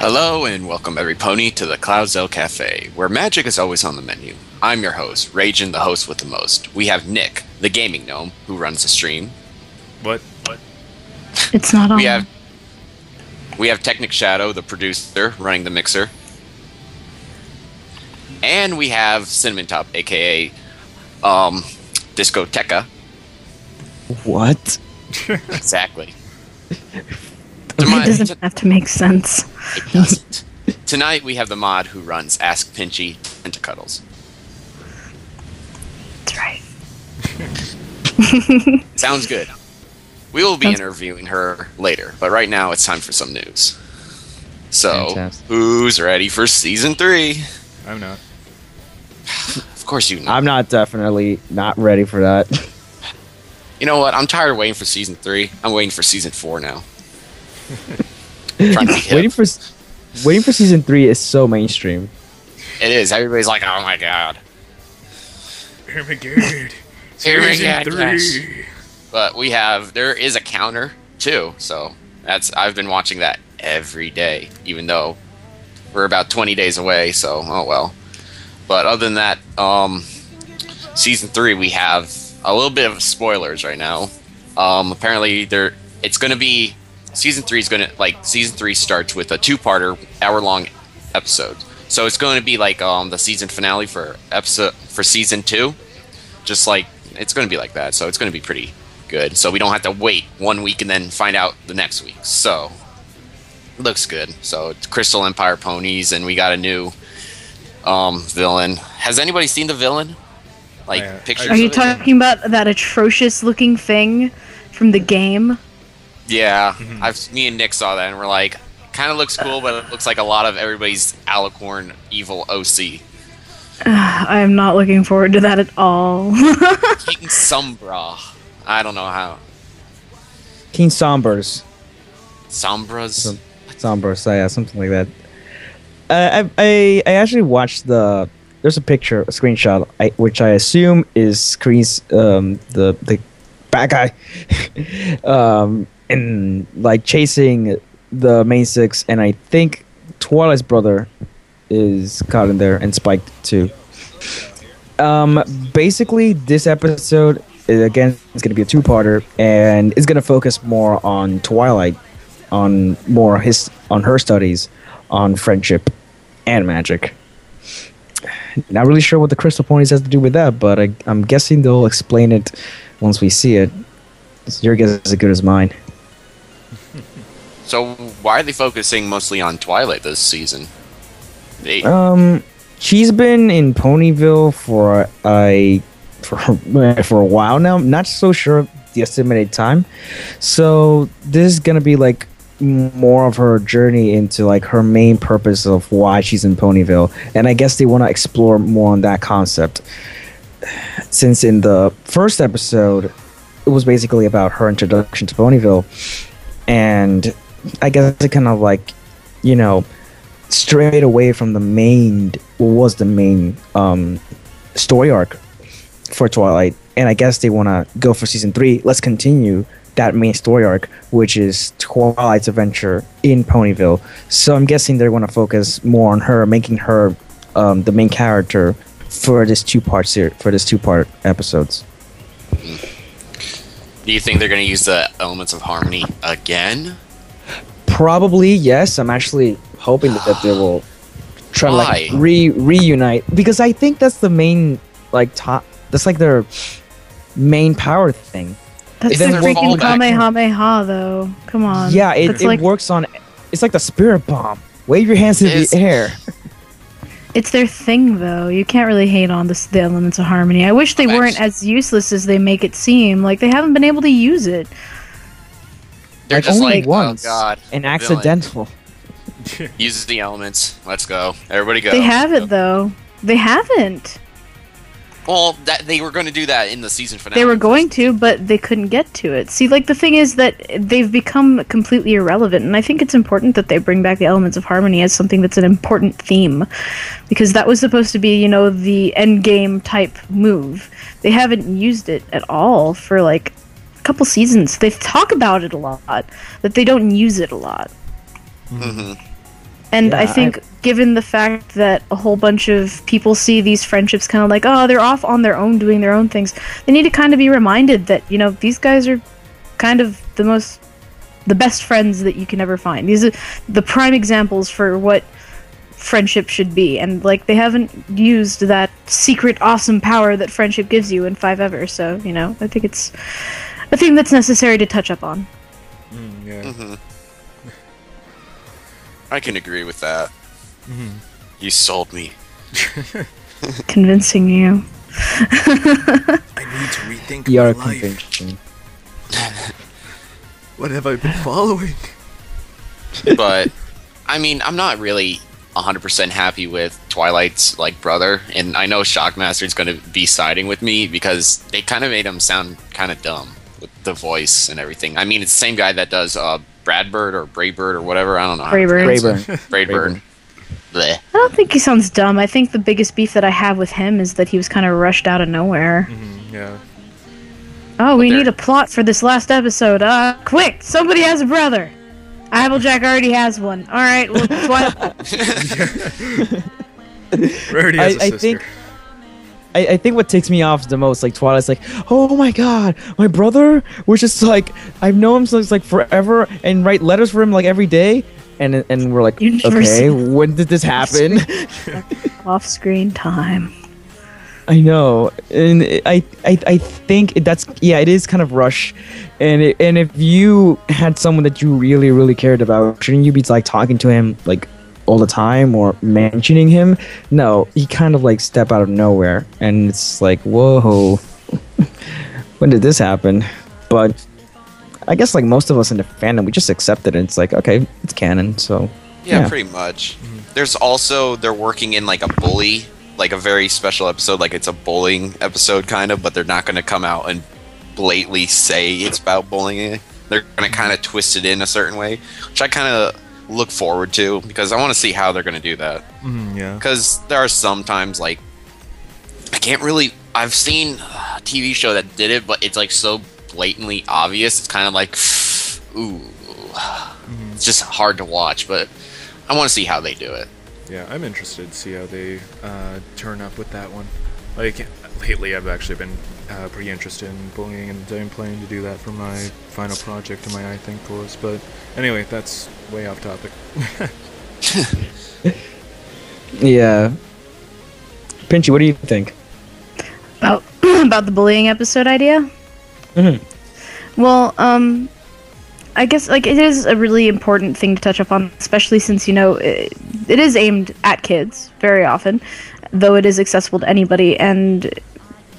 Hello and welcome every pony to the CloudsDale Cafe, where magic is always on the menu. I'm your host, Ragin, the host with the most. We have Nick, the gaming gnome, who runs the stream. What? It's not on. We have Technic Shadow, the producer, running the mixer. And we have Cinnamon Top, aka Discoteca. What? Exactly. It doesn't have to make sense. It doesn't. Tonight we have the mod who runs Ask Pinchy, Tentacuddles. That's right. Sounds good. We will be interviewing her later, but right now it's time for some news. So, Fantastic. Who's ready for Season 3? I'm not. Of course you know. I'm definitely not ready for that. You know what? I'm tired of waiting for Season 3. I'm waiting for Season 4 now. Trying to be hip. Waiting for Season 3 is so mainstream. It is. Everybody's like, oh my god. Oh my god. Season 3. Yes. But there is a counter too, so I've been watching that every day, even though we're about 20 days away, so oh well. But other than that, Season 3 we have a little bit of spoilers right now. Apparently it's gonna be Season 3 Season 3 starts with a two-parter, hour-long episode. So it's going to be like the season finale for Season 2. Just like it's going to be like that. So it's going to be pretty good. So we don't have to wait 1 week and then find out the next week. So it looks good. So it's Crystal Empire ponies, and we got a new villain. Has anybody seen the villain? Pictures? Are you talking about that atrocious-looking thing from the game? Yeah, me and Nick saw that, and we're like, kind of looks cool, but it looks like a lot of everybody's Alicorn evil OC. I am not looking forward to that at all. King Sombra. I don't know how. King Sombras. Sombras? Sombras, yeah, something like that. I actually watched there's a screenshot, which I assume is Screen's, the bad guy. And like chasing the main six, and I think Twilight's brother is caught in there, and Spike too. Basically, this episode is going to be a two-parter, and it's going to focus more on Twilight, on her studies on friendship and magic. Not really sure what the Crystal Ponies has to do with that, but I'm guessing they'll explain it once we see it. Your guess is as good as mine. So why are they focusing mostly on Twilight this season? She's been in Ponyville for a while now. I'm not so sure the estimated time. So this is gonna be like more of her journey into like her main purpose of why she's in Ponyville, and I guess they want to explore more on that concept. Since in the first episode, it was basically about her introduction to Ponyville, and I guess it kind of like, strayed away from the main story arc for Twilight, and I guess they want to go for Season 3. Let's continue that main story arc, which is Twilight's adventure in Ponyville. So I'm guessing they want to focus more on her, making her the main character for this two-part episodes. Do you think they're going to use the elements of harmony again? Probably, yes. I'm actually hoping that they will try to like reunite, because I think that's the main that's like their main power thing. That's the freaking Kamehameha, though. Come on. Yeah, it works on. It's like the spirit bomb. Wave your hands in the air. It's their thing, though. You can't really hate on the elements of harmony. I wish they weren't as useless as they make it seem. Like, they haven't been able to use it. They're just only like, once, oh god, an accidental. Uses the elements. Let's go. Everybody go. They haven't, though. They haven't. Well, they were going to do that in the season finale. They were going to, but they couldn't get to it. See, like, the thing is that they've become completely irrelevant, and I think it's important that they bring back the elements of harmony as something that's an important theme, because that was supposed to be, the endgame type move. They haven't used it at all for, like, a couple seasons. They talk about it a lot, but they don't use it a lot. Mm-hmm. And Yeah, I think, given the fact that a whole bunch of people see these friendships kind of like, oh, they're off on their own doing their own things, they need to kind of be reminded that, you know, these guys are kind of the best friends that you can ever find. These are the prime examples for what friendship should be, and like they haven't used that secret awesome power that friendship gives you in 5 ever, so, you know, I think it's a thing that's necessary to touch up on. Yeah. Mm-hmm. I can agree with that. Mm-hmm. You sold me. Convincing you. I need to rethink You my are life. convincing. What have I been following? But I mean, I'm not really 100% happy with Twilight's like brother, and I know Shockmaster's going to be siding with me because they kind of made him sound kind of dumb with the voice and everything. I mean, it's the same guy that does Bradbird or Braybird or whatever. I don't know. Braybird. Braybird. Bleh. I don't think he sounds dumb. I think the biggest beef that I have with him is that he was kind of rushed out of nowhere. Yeah. Oh, we there- need a plot for this last episode. Quick! Somebody has a brother! Applejack already has one. Alright, well, Rarity has a I sister. think I think what takes me off the most, like Twilight's like, oh my god, my brother, which is like, I've known him since like forever and write letters for him like every day, and we're like, You never okay, see- when did this happen? off-screen time. I know, and I think it is kind of rush, and if you had someone that you really really cared about, shouldn't you be like talking to him like all the time or mentioning him? No, he kind of like step out of nowhere, and it's like, whoa, when did this happen? But I guess like most of us in the fandom, we just accept it, and it's like, okay, it's canon, so Yeah, pretty much. There's also, they're working in like a bully, like a very special episode, like it's a bullying episode kind of, but they're not going to come out and blatantly say it's about bullying. They're going to kind of twist it in a certain way, which I kind of look forward to because I want to see how they're going to do that. Yeah. Because there are some times like I've seen a TV show that did it, but it's like so blatantly obvious. It's kind of like, ooh, it's just hard to watch, but I want to see how they do it. Yeah, I'm interested to see how they turn up with that one. Like, lately I've actually been pretty interested in bullying, and I'm planning to do that for my final project in my I Think course. But anyway, that's way off topic. yeah. Pinchy, what do you think? About the bullying episode idea? Well, I guess like it is a really important thing to touch upon, especially since, you know, it is aimed at kids very often, though it is accessible to anybody. And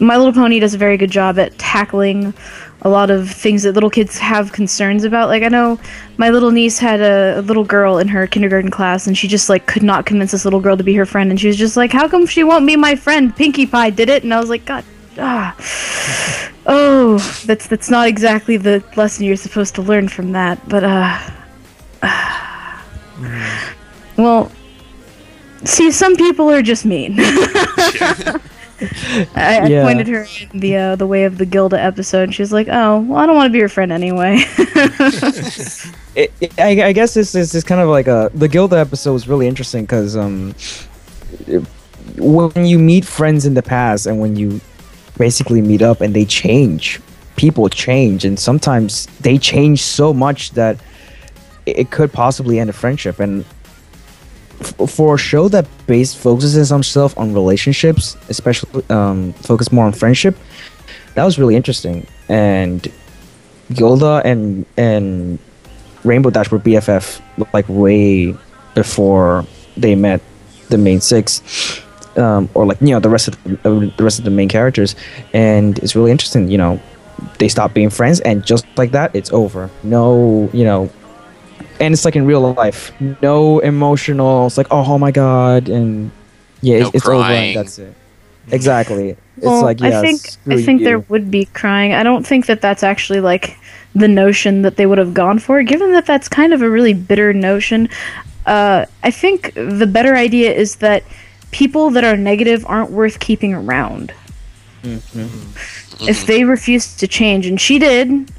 My Little Pony does a very good job at tackling a lot of things that little kids have concerns about. Like, I know my little niece had a little girl in her kindergarten class, and she just like could not convince this little girl to be her friend, and she was just like, how come she won't be my friend? Pinkie Pie did it. And I was like, God, oh, that's not exactly the lesson you're supposed to learn from that. But well, see, some people are just mean. I Yeah. pointed her in the Way of the Gilda episode, and she was like, oh, well, I don't want to be your friend anyway. I guess this is kind of like the Gilda episode was really interesting because when you meet friends in the past and when you basically meet up and they change, people change, and sometimes they change so much that it could possibly end a friendship. And for a show that focuses itself on relationships, especially focus more on friendship, that was really interesting. And Gilda and Rainbow Dash were BFF like way before they met the main six, or like, you know, the rest of the main characters. And it's really interesting, you know, they stop being friends, and just like that, it's over. No, you know. And it's like in real life, no emotional. It's like, oh my god, and yeah, No it's over, crying. and that's it. Exactly. It's Well, like, yeah, I think there would be crying. I don't think that that's actually like the notion that they would have gone for, given that that's kind of a really bitter notion. I think the better idea is that people that are negative aren't worth keeping around. If they refuse to change, and she did,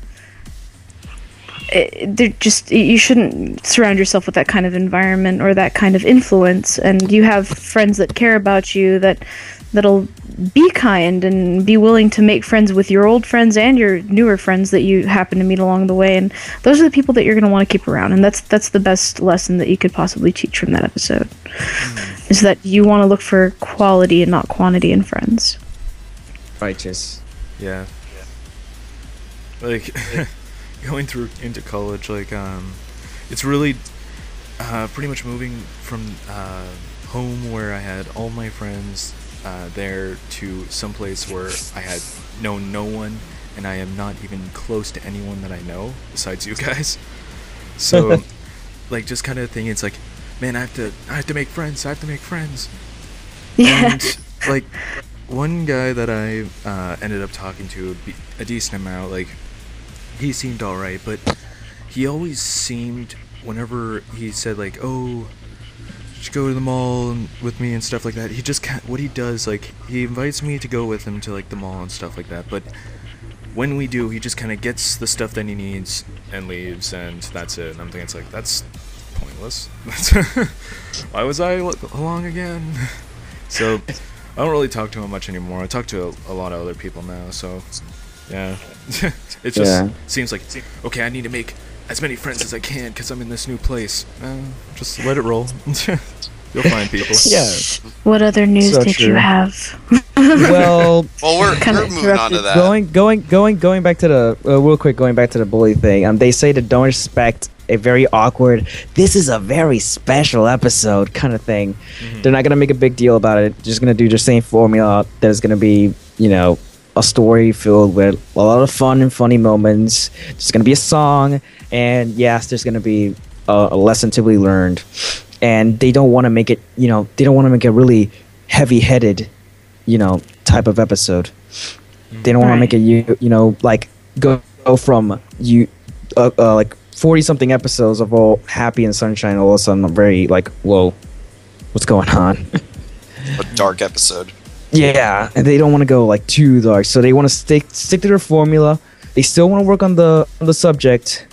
they're just, you shouldn't surround yourself with that kind of environment or that kind of influence. And you have friends that care about you, that'll be kind and be willing to make friends with your old friends and your newer friends that you happen to meet along the way. And those are the people that you're going to want to keep around. And that's the best lesson that you could possibly teach from that episode, is that you want to look for quality and not quantity in friends. Righteous. Yeah. Like, going through into college, like, it's really pretty much moving from home where I had all my friends there to someplace where I had known no one, and I am not even close to anyone that I know besides you guys. So, like, just kind of thing. It's like, man, I have to make friends. I have to make friends. Yeah. And like, one guy that I ended up talking to a decent amount, like, he seemed alright, but he always seemed, whenever he said, like, oh, just go to the mall with me and stuff like that, he just what he does, like, he invites me to go with him to, like, the mall and stuff like that, but when we do, he just kind of gets the stuff that he needs and leaves, and that's it. And I'm thinking, it's like, that's pointless. Why was I along again? So I don't really talk to him much anymore. I talk to a lot of other people now, so yeah. It just seems like, okay, I need to make as many friends as I can because I'm in this new place. Just let it roll. You'll find people. Yeah. What other news So did true. you have? Well, we're Kinda moving on to that. going back to the real quick, going back to the bully thing. They say that don't expect a very awkward, this is a very special episode kind of thing. Mm-hmm. They're not gonna make a big deal about it. They're just gonna do the same formula. There's gonna be, you know, a story filled with a lot of fun and funny moments. There's gonna be a song, and yes, there's gonna be a lesson to be learned. And they don't want to make it, you know, they don't want to make a really heavy-headed, you know, type of episode. They don't want to make it, you know, like go from like 40-something episodes of all happy and sunshine, all of a sudden I'm very like, whoa, what's going on? A dark episode. Yeah, and they don't want to go like too dark, so they want to stick to their formula. They still want to work on the subject,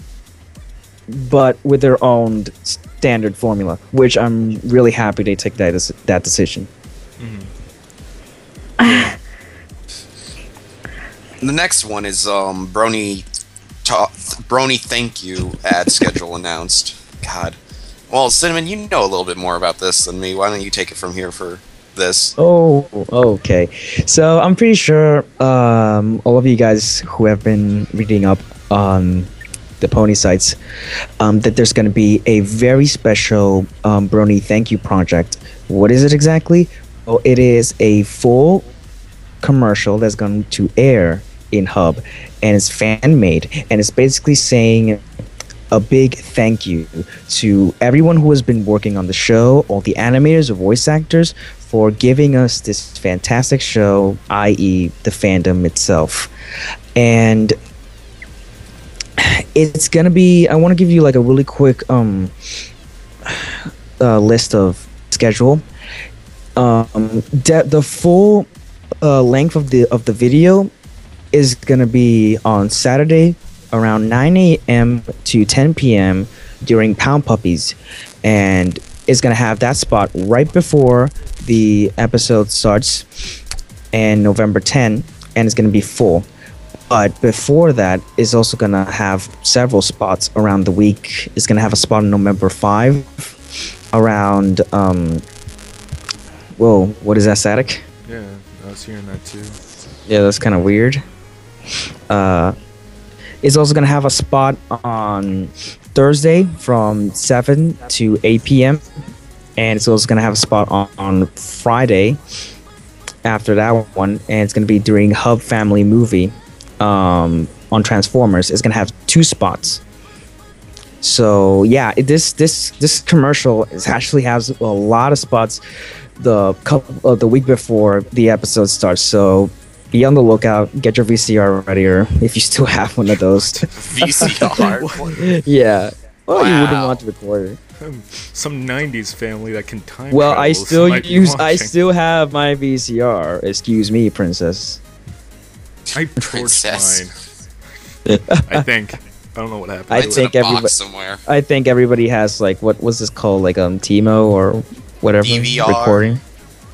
but with their own standard formula, which I'm really happy they take that decision. The next one is Brony thank you ad schedule announced. God. Well, Cinnamon, you know a little bit more about this than me. Why don't you take it from here for this? Oh, okay. So I'm pretty sure all of you guys who have been reading up on the pony sites, that there's going to be a very special Brony thank you project. What is it exactly? Oh, it is a full commercial that's going to air in Hub, and it's fan made, and it's basically saying a big thank you to everyone who has been working on the show, all the animators or voice actors, for giving us this fantastic show, i.e. the fandom itself. And it's gonna be, I want to give you like a really quick list of schedule. The full length of the video is gonna be on Saturday around 9 a.m. to 10 p.m. during Pound Puppies, and it's gonna have that spot right before the episode starts, and November 10, and it's gonna be full. But before that, it's also gonna have several spots around the week. It's gonna have a spot on November 5 around whoa, what is that, static? Yeah, I was hearing that too. Yeah, that's kind of weird. It's also gonna have a spot on Thursday from 7 to 8 p.m. and it's also gonna have a spot on Friday after that one, and it's gonna be during Hub Family Movie on Transformers. It's gonna have 2 spots. So yeah, this commercial actually has a lot of spots the week before the episode starts. So be on the lookout. Get your VCR ready, or if you still have one of those. VCR. Yeah. Well, you wouldn't Wow. want to record it. Some 90s family that can time Well, I travel still might be use. I watching. still have my VCR. Excuse me, princess. I torched Princess. mine. I think. I don't know what happened. I It's in think a everybody. box somewhere. I think everybody has like what was this called, like Timo or whatever DVR. recording.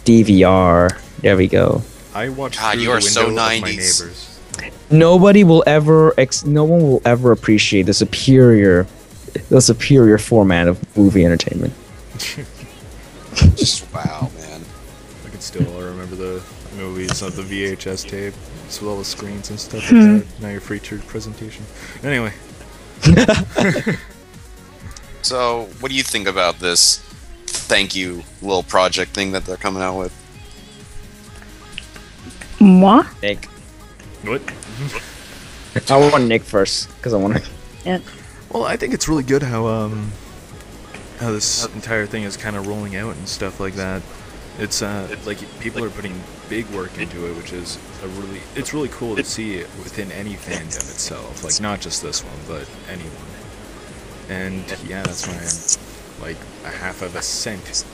DVR. There we go. I watched God, through you the are so window of my 90s. neighbors. Nobody will ever. No one will ever appreciate the superior format of movie entertainment. Just wow, man. I can still remember the movies of the VHS tape, as well as screens and stuff like that. Now your featured presentation. Anyway. So, what do you think about this thank you little project thing that they're coming out with? Moi? Nick. What? I want Nick first because I want to. Yeah. Well, I think it's really good how this entire thing is kind of rolling out and stuff like that. It's like people are putting big work into it, which is it's really cool to see it within any fandom itself, like not just this one, but anyone. And yeah, that's why I'm like a half of a cent.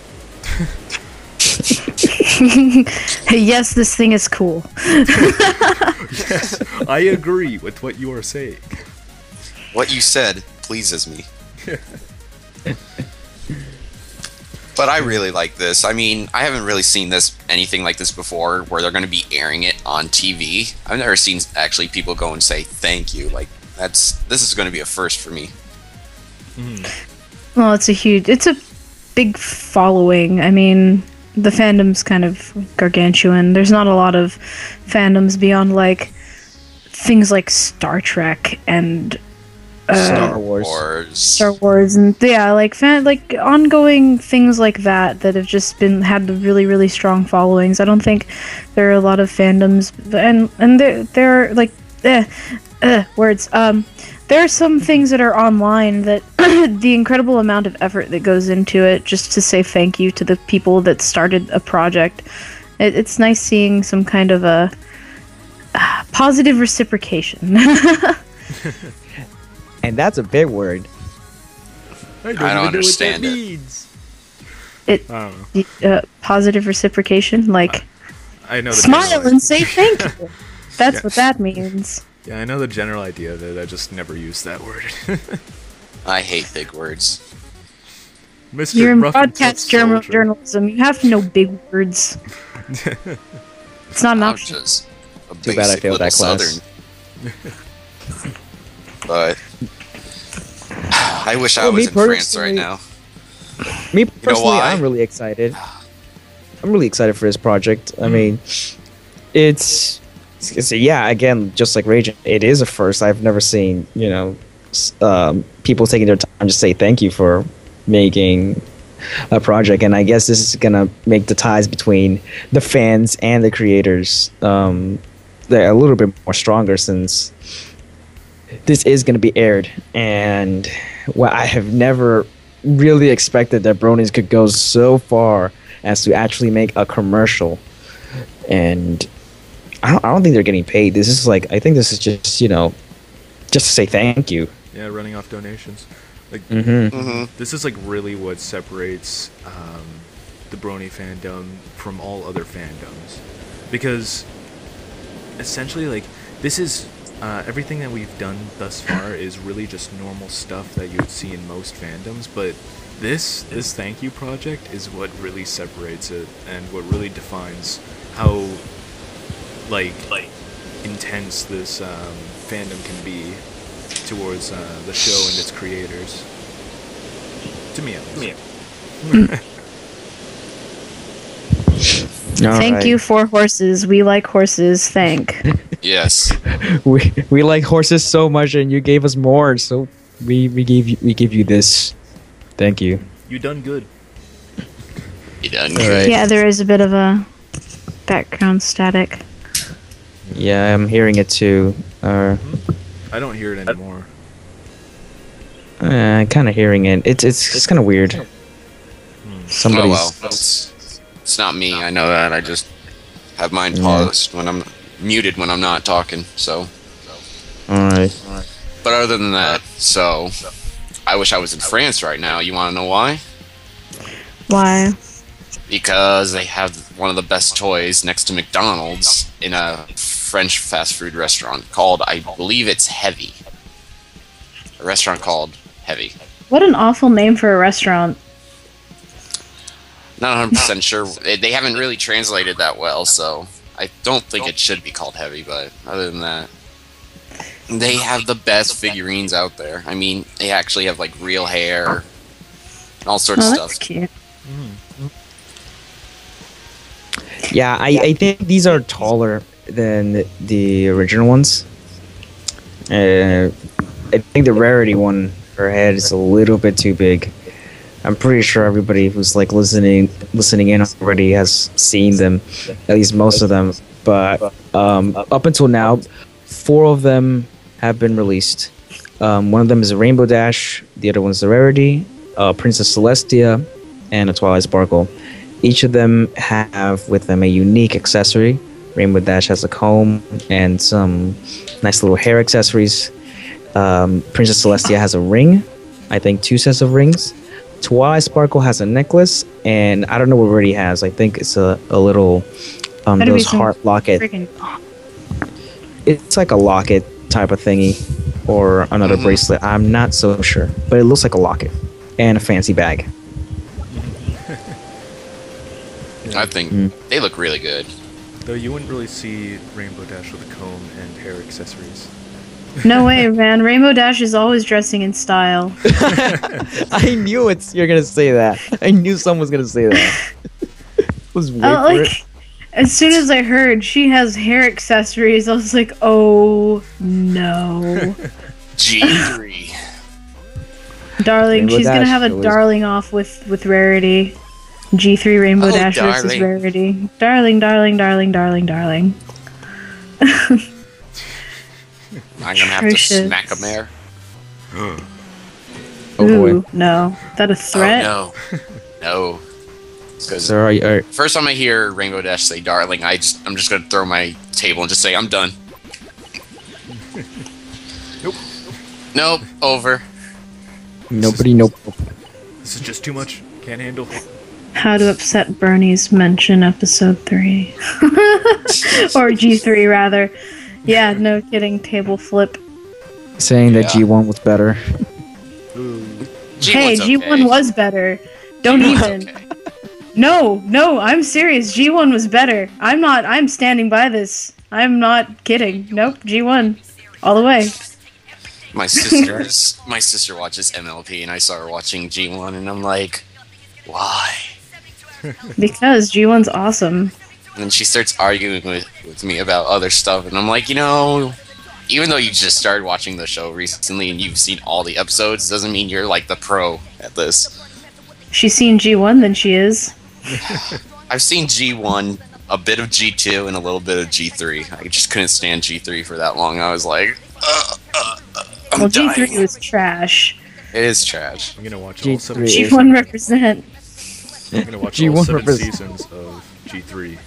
Yes, this thing is cool. Yes, I agree with what you are saying. What you said pleases me. But I really like this. I mean, I haven't really seen anything like this before, where they're going to be airing it on TV. I've never seen actually people go and say thank you. Like this is going to be a first for me. Well, it's a big following. I mean, the fandom's kind of gargantuan. There's not a lot of fandoms beyond like things like Star Trek and Star Wars. Star Wars, and yeah, like ongoing things like that have just had really, really strong followings. I don't think there are a lot of fandoms, and there are like words. There are some things that are online that the incredible amount of effort that goes into it just to say thank you to the people that started a project. It's nice seeing some kind of a positive reciprocation. And that's a big word. I don't understand it. Means. I don't know. Positive reciprocation, like I know the smile general and say thank you. That's Yeah. what that means. Yeah, I know the general idea of it. I just never use that word. I hate big words. Mr. You're in Rough and Tough broadcast Soldier. journalism. You have to know big words. It's not an I'm option. just a Too bad I basic failed little that class. Southern. But I wish I Well, was me in France right personally- now. Me personally, why? I'm really excited. I'm really excited for this project. I mean, it's yeah. Again, just like Ragin, it is a first. I've never seen people taking their time to say thank you for making a project, and I guess this is gonna make the ties between the fans and the creators they're a little bit more stronger, since this is gonna be aired. And I have never really expected that Bronies could go so far as to actually make a commercial, and I don't think they're getting paid. This is like, I think this is just just to say thank you. Yeah, running off donations. Like, Mm-hmm. this is like really what separates the Brony fandom from all other fandoms, because essentially, like, this is everything that we've done thus far is really just normal stuff that you would see in most fandoms, but this thank you project is what really separates it and what really defines how like intense this fandom can be towards the show and its creators. To me, at least. Thank you for horses. We like horses. Thank. Yes. We like horses so much, and you gave us more, so we give you this. Thank you. You done good. You done All good. right. Yeah, there is a bit of a background static. Yeah, I'm hearing it too. I don't hear it anymore. Kind of hearing it. It's kind of weird. Somebody's. Oh well, it's not me. I know that. I just have mine paused when I'm muted when I'm not talking. So. All right. But other than that, so I wish I was in France right now. You want to know why? Why? Because they have one of the best toys next to McDonald's in a French fast food restaurant called, I believe it's Heavy. a restaurant called Heavy. What an awful name for a restaurant. Not 100% sure. They haven't really translated that well, so I don't think it should be called Heavy, but other than that, they have the best figurines out there. I mean, they actually have, like, real hair and all sorts of stuff. That's cute. Yeah, I think these are taller than the original ones. I think the Rarity one, her head is a little bit too big. I'm pretty sure everybody who's like listening in already has seen them, at least most of them. But up until now, 4 of them have been released. One of them is a Rainbow Dash, the other one's the Rarity, Princess Celestia, and a Twilight Sparkle. Each of them have with them a unique accessory. Rainbow Dash has a comb and some nice little hair accessories. Princess Celestia has a ring, I think 2 sets of rings. Twilight Sparkle has a necklace, and I don't know what Rarity has. I think it's a little those heart locket. It's like a locket type of thingy, or another bracelet. I'm not so sure, but it looks like a locket and a fancy bag. I think they look really good. Though you wouldn't really see Rainbow Dash with a comb and hair accessories. No way, man. Rainbow Dash is always dressing in style. I knew you're gonna say that. I knew someone was gonna say that. Was wait for it. As soon as I heard she has hair accessories, I was like, oh no. G3. Darling, Rainbow she's gonna Dash have a always- darling off with Rarity. G3 Rainbow Dash versus darling. Rarity. Darling, darling, darling, darling, darling. I'm gonna have to Atrocious. smack a mare. Oh boy. Ooh, no. Is that a threat? Oh no. No. 'Cause So are first time I hear Rainbow Dash say darling, I'm just gonna throw my table and just say I'm done. Nope, over. nobody nope. This is just too much. Can't handle. How to Upset Bernie's Mention Episode 3. Or G3, rather. Yeah, no kidding. Table flip. Saying that Yeah. G1 was better. Hey, G1 was better. Don't even. Okay. No, I'm serious. G1 was better. I'm standing by this. I'm not kidding. Nope, G1. All the way. My sister watches MLP and I saw her watching G1 and I'm like, why? Because G1's awesome. And then she starts arguing with me about other stuff and I'm like, you know, even though you just started watching the show recently and you've seen all the episodes, doesn't mean you're like the pro at this. She's seen G1 than she is. I've seen G1, a bit of G2, and a little bit of G3. I just couldn't stand G3 for that long. I was like, I'm Well, dying. G3 was trash. It is trash. I'm gonna watch all 7 G3 seasons. G1 represent. I'm gonna watch G1 all 7 represent. seasons of G3.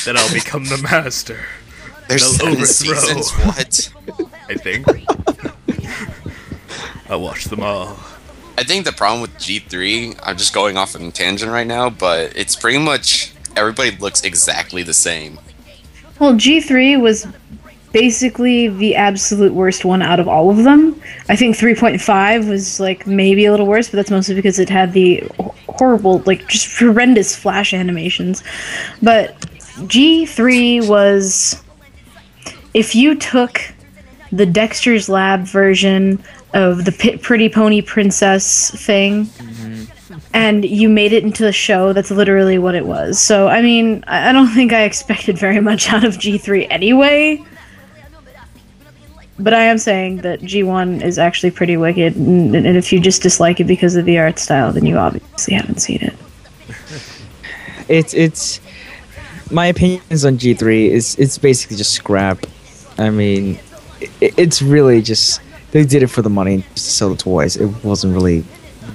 Then I'll become the master. There's They'll 7 seasons, what? I think. I watched them all. I think the problem with G3, I'm just going off on a tangent right now, but it's pretty much everybody looks exactly the same. Well, G3 was basically the absolute worst one out of all of them. I think 3.5 was like maybe a little worse, but that's mostly because it had the horrible, like just horrendous flash animations. But G3 was, if you took the Dexter's Lab version of the Pretty Pony Princess thing and you made it into the show, that's literally what it was. So, I mean, I don't think I expected very much out of G3 anyway. But I am saying that G1 is actually pretty wicked, and if you just dislike it because of the art style, then you obviously haven't seen it. It's my opinions on G3 is it's basically just scrap. I mean, it's really just they did it for the money just to sell the toys. It wasn't really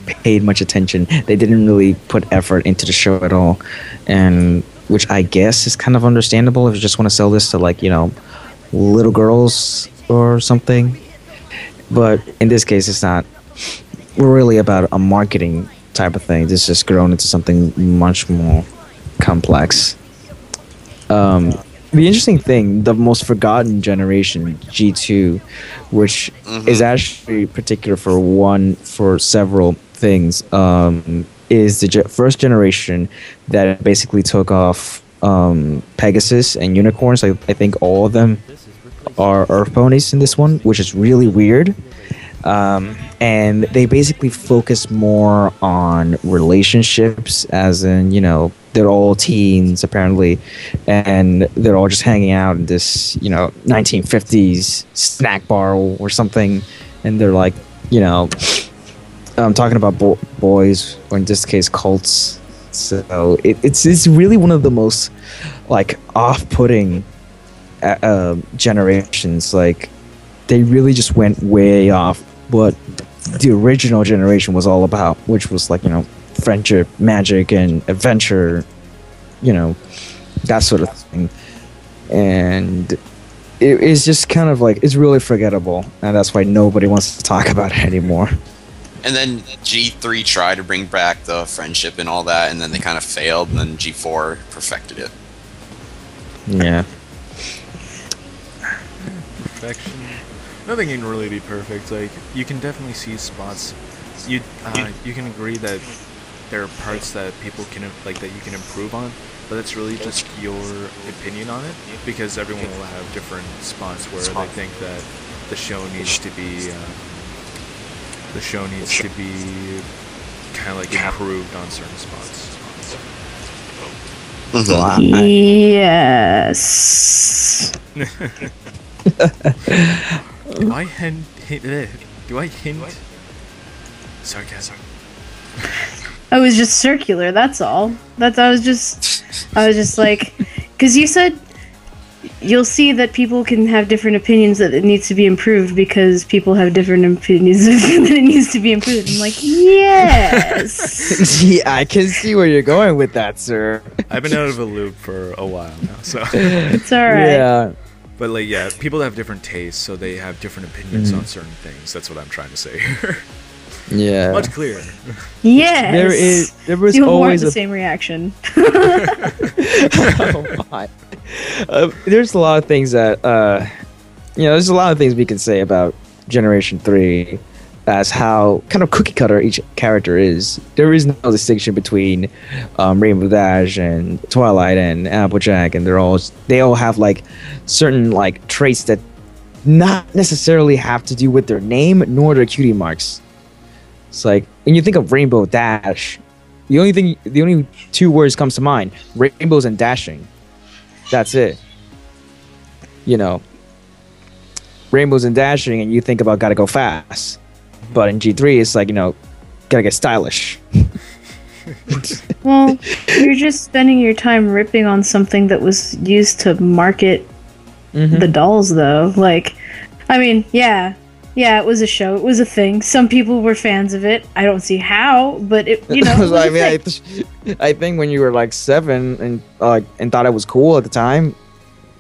paid much attention. They didn't really put effort into the show at all, and which I guess is kind of understandable if you just want to sell this to, like, you know, little girls or something. But in this case, it's not really about a marketing type of thing. This just grown into something much more complex. the interesting thing, the most forgotten generation, G2, which is actually particular for several things, is the first generation that basically took off Pegasus and unicorns. I think all of them are Earth ponies in this one, which is really weird. And they basically focus more on relationships, as in, you know, they're all teens apparently, and they're all just hanging out in this, you know, 1950s snack bar or something, and they're like, you know, I'm talking about boys, or in this case, cults. So it's really one of the most like off-putting generations. Like, they really just went way off what the original generation was all about, which was like, you know, friendship, magic, and adventure, you know, that sort of thing. And it's just kind of like, it's really forgettable, and that's why nobody wants to talk about it anymore. And then G3 tried to bring back the friendship and all that, and then they kind of failed, and then G4 perfected it. Yeah. Perfection. Nothing can really be perfect. Like, you can definitely see spots. You can agree that there are parts that people can that you can improve on, but it's really just your opinion on it, because everyone will have different spots where they think that the show needs to be kind of like improved on certain spots. Yes. Do I hint sarcasm? I was just circular, that's all. I was just like, because you said you'll see that people can have different opinions that it needs to be improved because people have different opinions that it needs to be improved. I'm like, yes. Yeah, I can see where you're going with that, sir. I've been out of a loop for a while now, so it's alright. Yeah. But like, yeah, people have different tastes, so they have different opinions on certain things. That's what I'm trying to say here. Yeah. Much clearer. Yes. There was you always the same reaction. Oh my. There's a lot of things that there's a lot of things we can say about Generation 3 as how kind of cookie cutter each character is. There is no distinction between Rainbow Dash and Twilight and Applejack, and they all have like certain like traits that not necessarily have to do with their name nor their cutie marks. It's like, when you think of Rainbow Dash, the only two words comes to mind: rainbows and dashing. That's it. You know, rainbows and dashing, and you think about gotta go fast. But in G3, it's like, you know, gotta get stylish. Well, you're just spending your time ripping on something that was used to market the dolls, though. Like, I mean, yeah, it was a show. It was a thing. Some people were fans of it. I don't see how, but it, you know. It was I mean, I think when you were like 7 and thought it was cool at the time,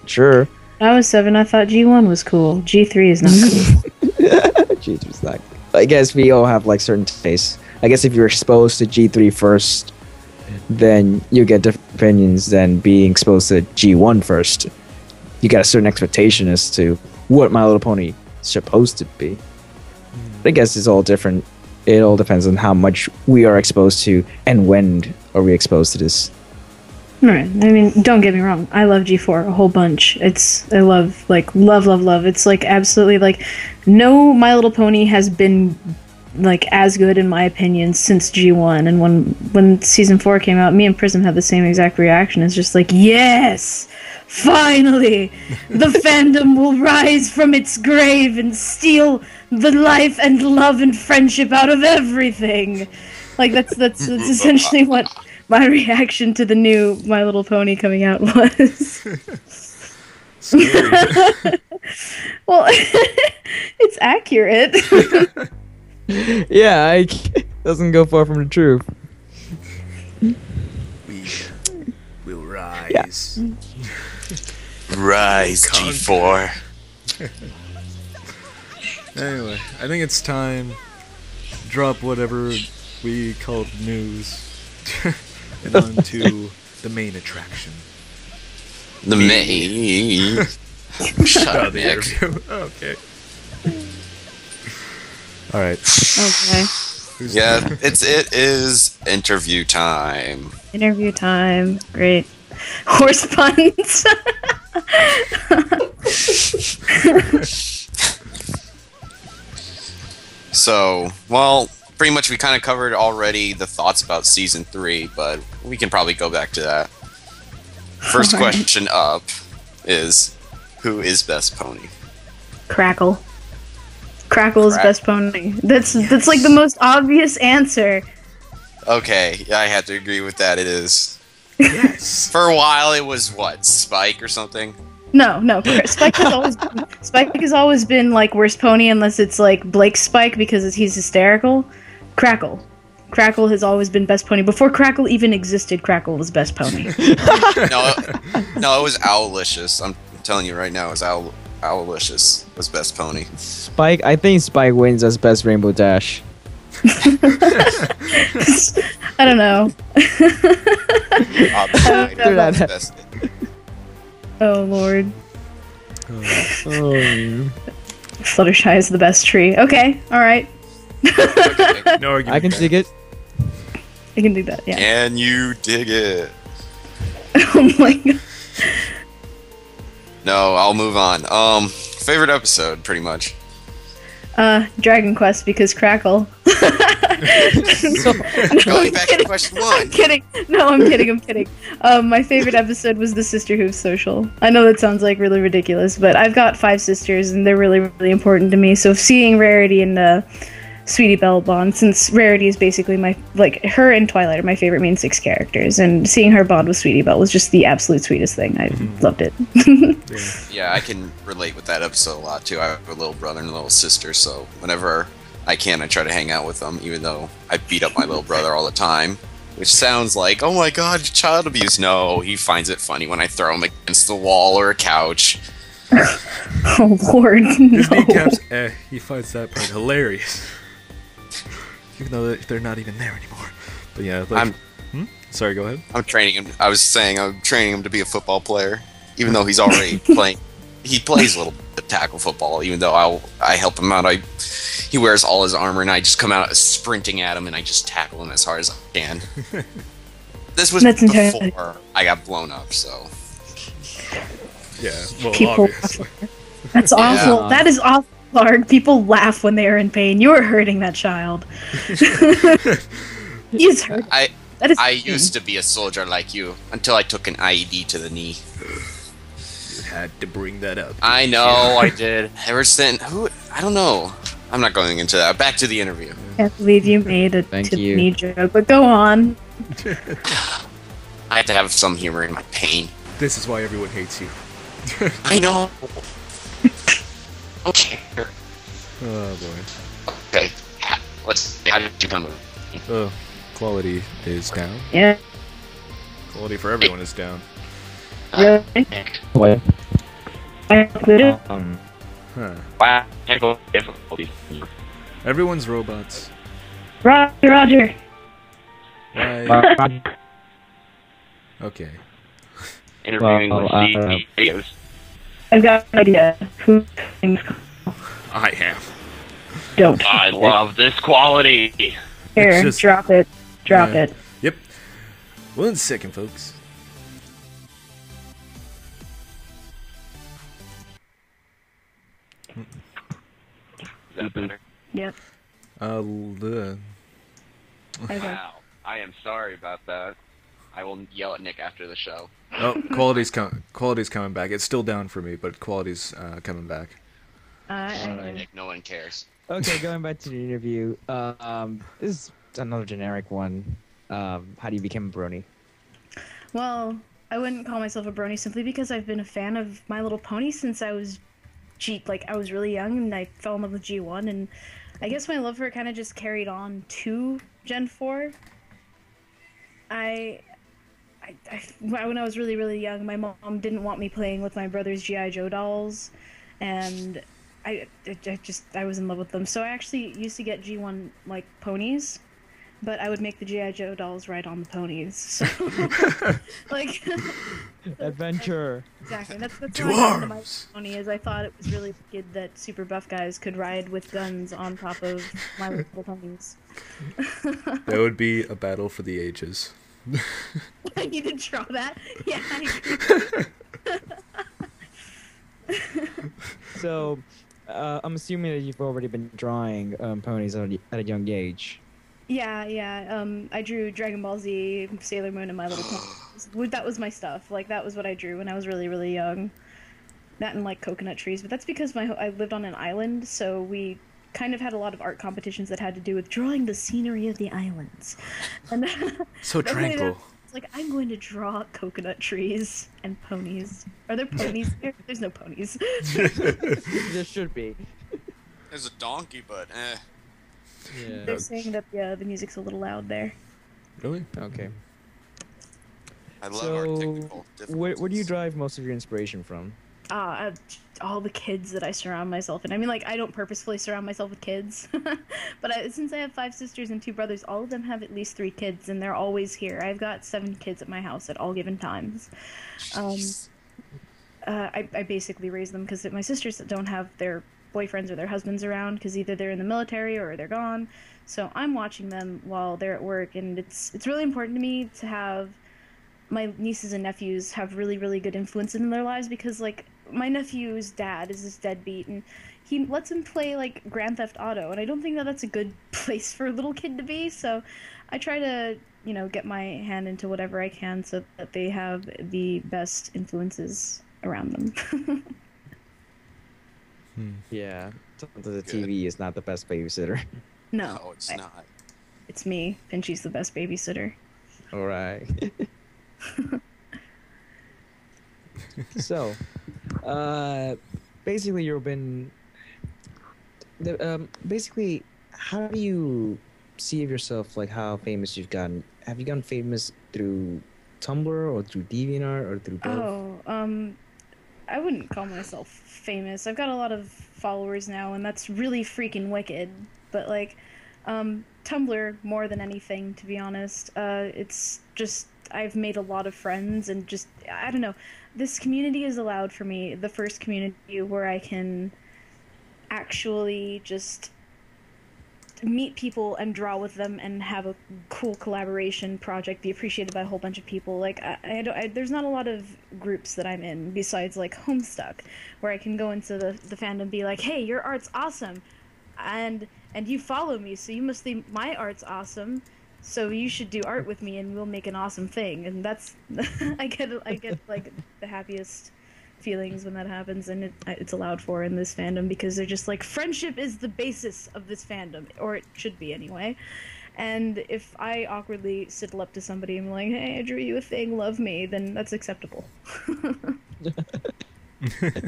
sure. When I was 7, I thought G1 was cool. G3 is not cool. G3's not. I guess we all have like certain tastes. I guess if you're exposed to G3 first, then you get different opinions than being exposed to G1 first. You got a certain expectation as to what My Little Pony is supposed to be. I guess it's all different. It all depends on how much we are exposed to and when are we exposed to this. Right. I mean, don't get me wrong. I love G4 a whole bunch. I love. It's like absolutely like no My Little Pony has been like as good in my opinion since G1. And when season 4 came out, me and Prism had the same exact reaction. It's just like, yes, finally, the fandom will rise from its grave and steal the life and love and friendship out of everything. Like that's essentially what my reaction to the new My Little Pony coming out was. Well, it's accurate. Yeah, it doesn't go far from the truth. We will rise. Yeah. Rise, G4. Anyway, I think it's time to drop whatever we called news and on to the main attraction. The me. Shut up, Nick. Okay. All right. Okay. Yeah, it is interview time. Interview time. Great. Horse puns. So, well, pretty much we kind of covered already the thoughts about season 3, but we can probably go back to that. First Alright. question up is, who is best pony? Crackle. Crackle is best pony. That's like the most obvious answer. Okay, yeah, I have to agree with that. It is. Yes. For a while, it was what, Spike or something? No. Spike has always been like worst pony unless it's like Blake Spike because he's hysterical. Crackle has always been best pony. Before Crackle even existed, Crackle was best pony. No, it was Owlicious. I'm telling you right now, it was Owlicious was best pony. Spike, I think Spike wins as best Rainbow Dash. I don't know. Best. Oh lord. Oh, yeah. Fluttershy is the best tree. Okay, alright. No argument. I can dig it. I can do that, yeah. Can you dig it? Oh my god. No, I'll move on. Favorite episode, pretty much. Dragon Quest because Crackle. Going back to question 1. I'm kidding. No, I'm kidding. My favorite episode was the Sisterhood Social. I know that sounds like really ridiculous, but I've got 5 sisters and they're really, really important to me. So seeing Rarity and Sweetie Belle bond, since Rarity is basically her and Twilight are my favorite main 6 characters, and seeing her bond with Sweetie Belle was just the absolute sweetest thing. I loved it. Yeah, I can relate with that episode a lot too. I have a little brother and a little sister, so whenever I can, I try to hang out with them, even though I beat up my little brother all the time. Which sounds like, oh my god, child abuse. No, he finds it funny when I throw him against the wall or a couch. Oh lord, His no. kneecaps, he finds that part hilarious. Even though they're not even there anymore. But yeah, like, Sorry, go ahead. I'm training him. I was saying I'm training him to be a football player, even though he's already playing. He plays a little bit of tackle football, even though I help him out. He wears all his armor, and I just come out sprinting at him, and I just tackle him as hard as I can. This was before I got blown up, so. Yeah, well, People obviously. That's awful. Yeah. That is awful, Larg. People laugh when they are in pain. You are hurting that child. He's hurt. I That is used to be a soldier like you until I took an IED to the knee. You had to bring that up. I know, I did. Ever since, I don't know. I'm not going into that. Back to the interview. Can't believe you made a Thank to you. me joke, but go on. I have to have some humor in my pain. This is why everyone hates you. I know. Okay. Oh boy. Okay. How did you come with it? Oh, quality is down. Yeah. Quality for everyone is down. Really? What? I included? Huh. Wow. Technical difficulties. Everyone's robots. Roger. Why? Okay. Interviewing Well, with videos. I've got an idea. Who things I am. don't. I love this quality. It's Here, just- drop it. Drop Yeah. it. Yep. 1 second, folks. Yep. The Okay. Wow. I am sorry about that. I will yell at Nick after the show. oh, quality's coming back. It's still down for me, but quality's coming back. Nick, no one cares. Okay, going back to the interview. This is another generic one. How do you become a brony? Well, I wouldn't call myself a brony simply because I've been a fan of My Little Pony since I was I was really young, and I fell in love with G1, and I guess my love for it kind of just carried on to Gen 4. When I was really, really young, my mom didn't want me playing with my brother's G.I. Joe dolls, and I was in love with them. So I actually used to get G1 like ponies, but I would make the G.I. Joe dolls ride on the ponies. So, like, Adventure. exactly. That's Two how I got into my arms. pony. Is I thought it was really good that super buff guys could ride with guns on top of my little ponies. That would be a battle for the ages. I need to draw that. Yeah, I agree. So, I'm assuming that you've already been drawing ponies at a young age. Yeah. I drew Dragon Ball Z, Sailor Moon, and My Little Pony. That was my stuff. Like, that was what I drew when I was really, really young. That and, like, coconut trees. But that's because I lived on an island, so we kind of had a lot of art competitions that had to do with drawing the scenery of the islands. And So tranquil. it's like, I'm going to draw coconut trees and ponies. Are there ponies here? There's no ponies. There should be. There's a donkey, but Yeah. They're saying that the music's a little loud there. Really? Okay. I love So, our technical difficulties. where do you derive most of your inspiration from? All the kids that I surround myself in. I mean, like, I don't purposefully surround myself with kids, but since I have 5 sisters and 2 brothers, all of them have at least 3 kids, and they're always here. I've got 7 kids at my house at all given times. I basically raise them because my sisters don't have their boyfriends or their husbands around because either they're in the military or they're gone. So I'm watching them while they're at work, and it's really important to me to have my nieces and nephews have really, really good influence in their lives because, like, my nephew's dad is this deadbeat, and he lets him play, like, Grand Theft Auto, and I don't think that that's a good place for a little kid to be, so I try to, get my hand into whatever I can so that they have the best influences around them. Yeah. The TV is not the best babysitter. No, it's not. It's me. Pinchy's the best babysitter. All right. So, basically, basically, how do you see of yourself, like, how famous you've gotten? Have you gotten famous through Tumblr or through DeviantArt or through both? I wouldn't call myself famous. I've got a lot of followers now, and that's really freaking wicked. But, like, Tumblr more than anything, to be honest. It's just, I've made a lot of friends, and just, I don't know. This community has allowed for me, the first community where I can actually just meet people and draw with them and have a cool collaboration project be appreciated by a whole bunch of people. Like, there's not a lot of groups that I'm in besides, like, Homestuck, where I can go into the fandom and be like, hey, your art's awesome, and you follow me, so you must think my art's awesome, so you should do art with me and we'll make an awesome thing. And that's I get like the happiest feelings when that happens, and it's allowed for in this fandom because they're just like, friendship is the basis of this fandom, or it should be anyway. And if I awkwardly sidle up to somebody and be like, hey, I drew you a thing, love me, then that's acceptable.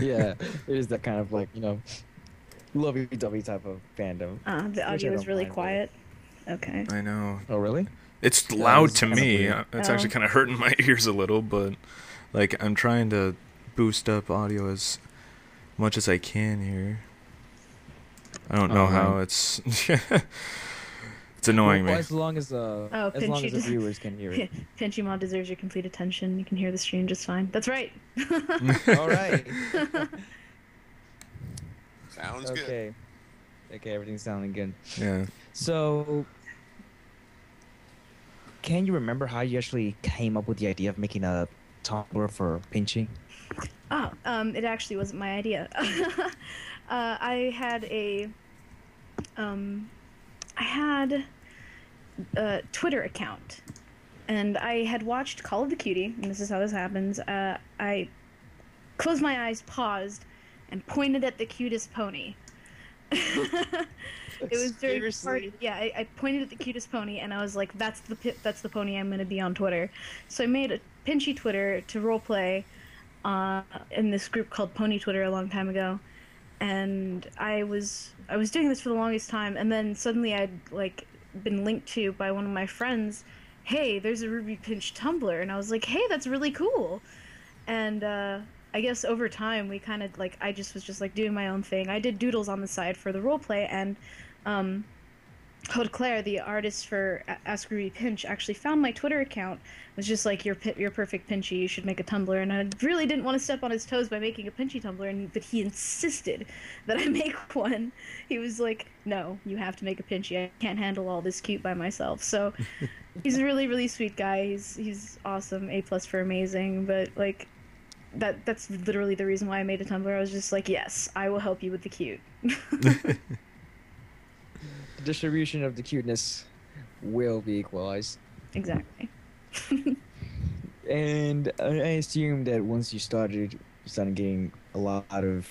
Yeah, it is that kind of, like, lovey-dovey type of fandom. The audio is really quiet. Okay. I know. Oh, really? It's loud to kind of me. weird. It's actually kind of hurting my ears a little, but, like, I'm trying to boost up audio as much as I can here. I don't know how it's it's annoying me. As long as the viewers can hear it. Pinchy Mod deserves your complete attention. You can hear the stream just fine. That's right. All right. Sounds good. Okay, everything's sounding good. Yeah. So, can you remember how you actually came up with the idea of making a Tumblr for Pinchy? Oh, it actually wasn't my idea. I had a Twitter account, and I had watched Call of the Cutie, and this is how this happens. I closed my eyes, paused, and pointed at the cutest pony. It was very hard. Yeah, I pointed at the cutest pony, and I was like, that's the pony I'm going to be on Twitter. So I made a Pinchy Twitter to roleplay in this group called Pony Twitter a long time ago, and I was doing this for the longest time, and then suddenly I'd, like, been linked to by one of my friends, hey, there's a Ruby Pinch Tumblr, and I was like, hey, that's really cool. And I guess over time we kind of, like, I just was just, like, doing my own thing. I did doodles on the side for the roleplay, and Haute Claire, the artist for Ask Pinch, actually found my Twitter account. Was just like, you're perfect Pinchy, you should make a Tumblr. And I really didn't want to step on his toes by making a Pinchy Tumblr, but he insisted that I make one. He was like, no, you have to make a Pinchy. I can't handle all this cute by myself. So he's a really, really sweet guy. He's awesome, A+ for amazing. But like, that's literally the reason why I made a Tumblr. I was just like, yes, I will help you with the cute. The distribution of the cuteness will be equalized. Exactly. And I assume that once you started getting a lot of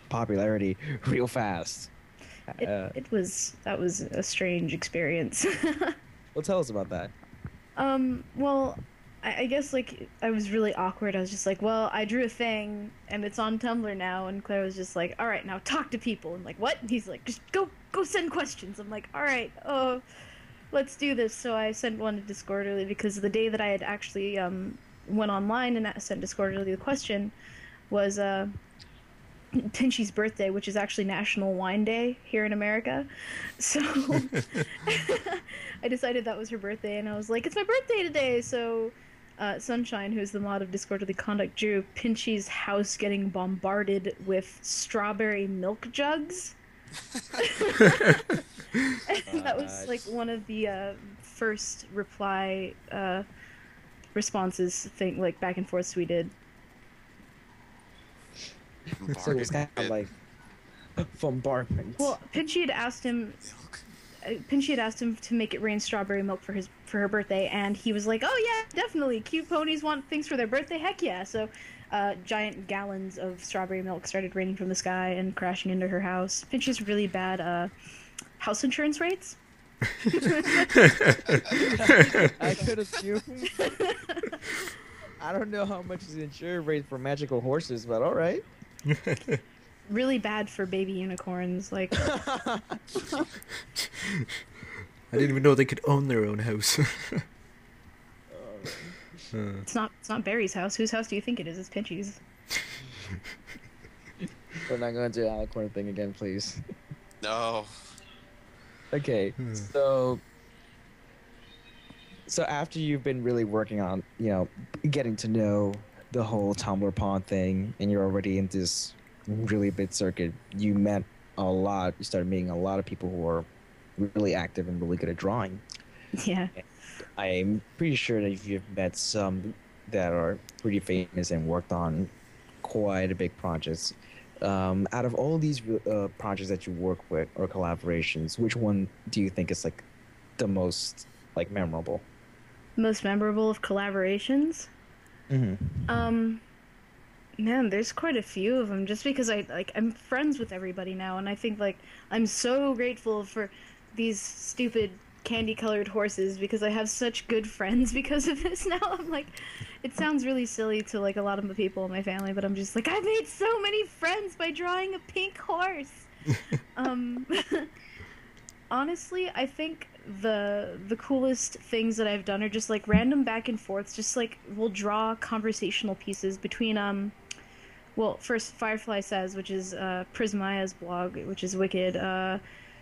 popularity real fast. That was a strange experience. Well, tell us about that. Well, I guess, like, I was really awkward. I was just like, well, I drew a thing, and it's on Tumblr now, and Claire was just like, alright, now talk to people. I'm like, what? And he's like, just go send questions. I'm like, alright, let's do this. So I sent one to Discordly, because the day that I had actually, went online and sent Discordly the question was, Pinchy's birthday, which is actually National Wine Day here in America. So I decided that was her birthday, and I was like, it's my birthday today. So Sunshine, who's the mod of Discordly Conduct, drew Pinchy's house getting bombarded with strawberry milk jugs. And that was like one of the first reply responses thing, like back and forths we did. So it was kind of like bombardment. Well, Pinchy had asked him to make it rain strawberry milk for her birthday, and he was like, "Oh yeah, definitely. Cute ponies want things for their birthday. Heck yeah!" So, giant gallons of strawberry milk started raining from the sky and crashing into her house. Pinchy's really bad house insurance rates. I could assume. I don't know how much is the insurance rate for magical horses, but all right. Really bad for baby unicorns. Like, I didn't even know they could own their own house. It's not Barry's house. Whose house do you think it is? It's Pinchy's. We're not going to do the alicorn thing again, please. No. Okay, so after you've been really working on, getting to know the whole Tumblr Pond thing, and you're already in this really big circuit, you started meeting a lot of people who are really active and really good at drawing. Yeah. And I'm pretty sure that you've met some that are pretty famous and worked on quite a big projects. Out of all these projects that you work with or collaborations, which one do you think is like the most memorable? Most memorable of collaborations? Mm-hmm. Man, there's quite a few of them. Just because I'm friends with everybody now, and I think I'm so grateful for these stupid candy-colored horses because I have such good friends because of this now. I'm like, it sounds really silly to a lot of the people in my family, but I'm just like, I made so many friends by drawing a pink horse. Honestly, I think the coolest things that I've done are just random back and forths. Just we'll draw conversational pieces between well, first Firefly Says, which is Prismaya's blog, which is wicked.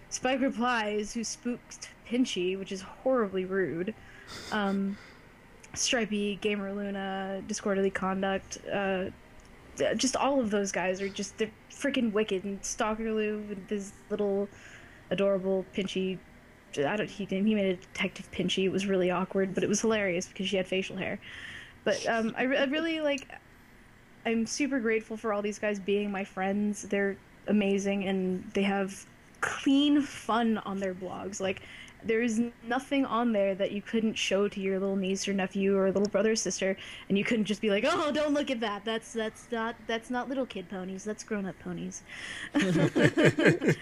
Spike Replies, who spooked Pinchy, which is horribly rude. Stripey, Gamer Luna, Discordly Conduct, just all of those guys are they're freaking wicked. And Stalkerloo with this little adorable Pinchy. He made a Detective Pinchy. It was really awkward, but it was hilarious because she had facial hair. But I really I'm super grateful for all these guys being my friends. They're amazing, and they have clean fun on their blogs. There's nothing on there that you couldn't show to your little niece or nephew or little brother or sister, and you couldn't just be like, oh, don't look at that. That's not little kid ponies. That's grown-up ponies. And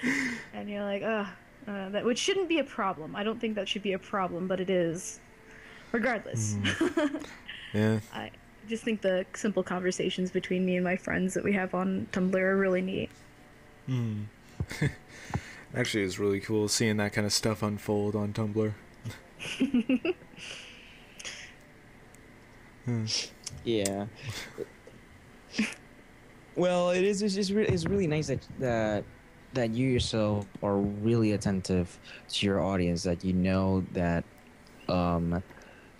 you're like, that, which shouldn't be a problem. I don't think that should be a problem, but it is. Regardless. Yeah. I just think the simple conversations between me and my friends that we have on Tumblr are really neat. Actually, it's really cool seeing that kind of stuff unfold on Tumblr. Yeah. Well, it's really nice that that you yourself are really attentive to your audience, that you know that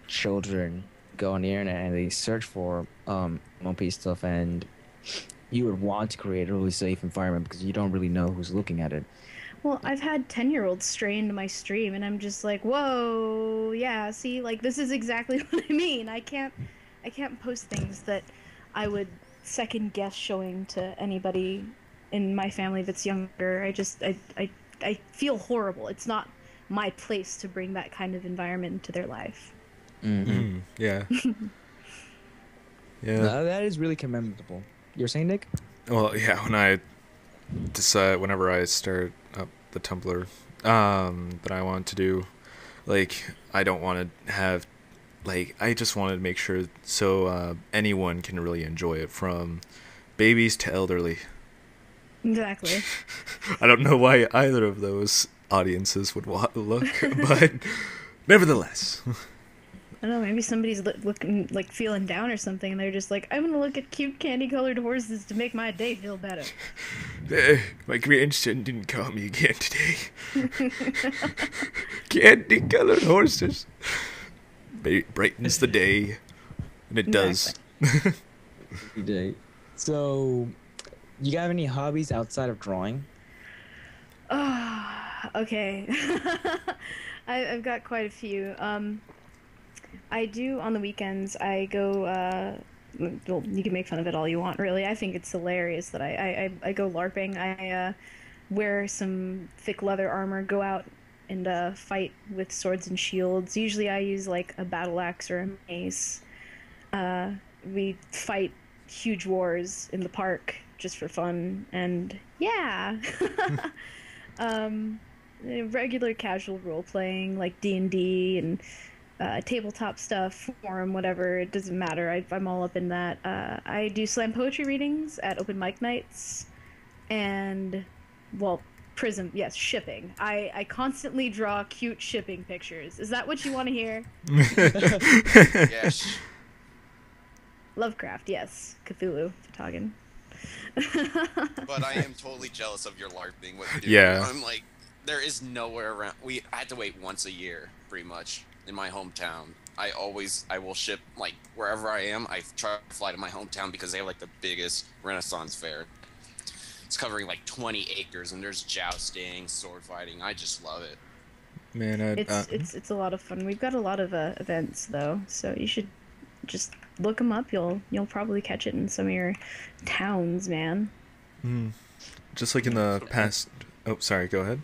children go on the internet and they search for MLP stuff, and you would want to create a really safe environment because you don't really know who's looking at it. Well, I've had 10-year-olds stray into my stream, and I'm just like, whoa, yeah, see, like, this is exactly what I mean. I can't post things that I would second guess showing to anybody in my family that's younger. I feel horrible. It's not my place to bring that kind of environment into their life. Yeah. Yeah. No, that is really commendable. You're saying, Nick? Well, yeah, whenever I start up the Tumblr that I want to do, like, I don't want to have, like, I just wanted to make sure so anyone can really enjoy it, from babies to elderly. Exactly. I don't know why either of those audiences would look, but nevertheless. I don't know, maybe somebody's looking, like, feeling down or something, and they're just like, I'm gonna look at cute candy-colored horses to make my day feel better. My grandson didn't call me again today. Candy-colored horses. Brightens the day, and it does. Day. So, you got any hobbies outside of drawing? Okay. I've got quite a few. I do, on the weekends, I go, well, you can make fun of it all you want, really. I think it's hilarious that I go LARPing. I wear some thick leather armor, go out and fight with swords and shields. Usually I use, like, a battle axe or a mace. We fight huge wars in the park just for fun, and yeah. Regular casual role-playing, like D&D and tabletop stuff, forum, whatever, it doesn't matter. I'm all up in that. I do slam poetry readings at open mic nights, and, well, Prism, yes, shipping. I constantly draw cute shipping pictures. Is that what you want to hear? Yes. Lovecraft, yes. Cthulhu, Fatagan. But I am totally jealous of your LARPing. What you do. Yeah. I'm like, there is nowhere around. I had to wait once a year, pretty much, in my hometown. I will ship, like, wherever I am. I try to fly to my hometown because they have, like, the biggest Renaissance fair. It's covering, like, 20 acres, and there's jousting, sword fighting. I just love it. Man, it's a lot of fun. We've got a lot of events, though, so you should just look them up. You'll probably catch it in some of your towns, man. Just like in the past... Oh, sorry, go ahead.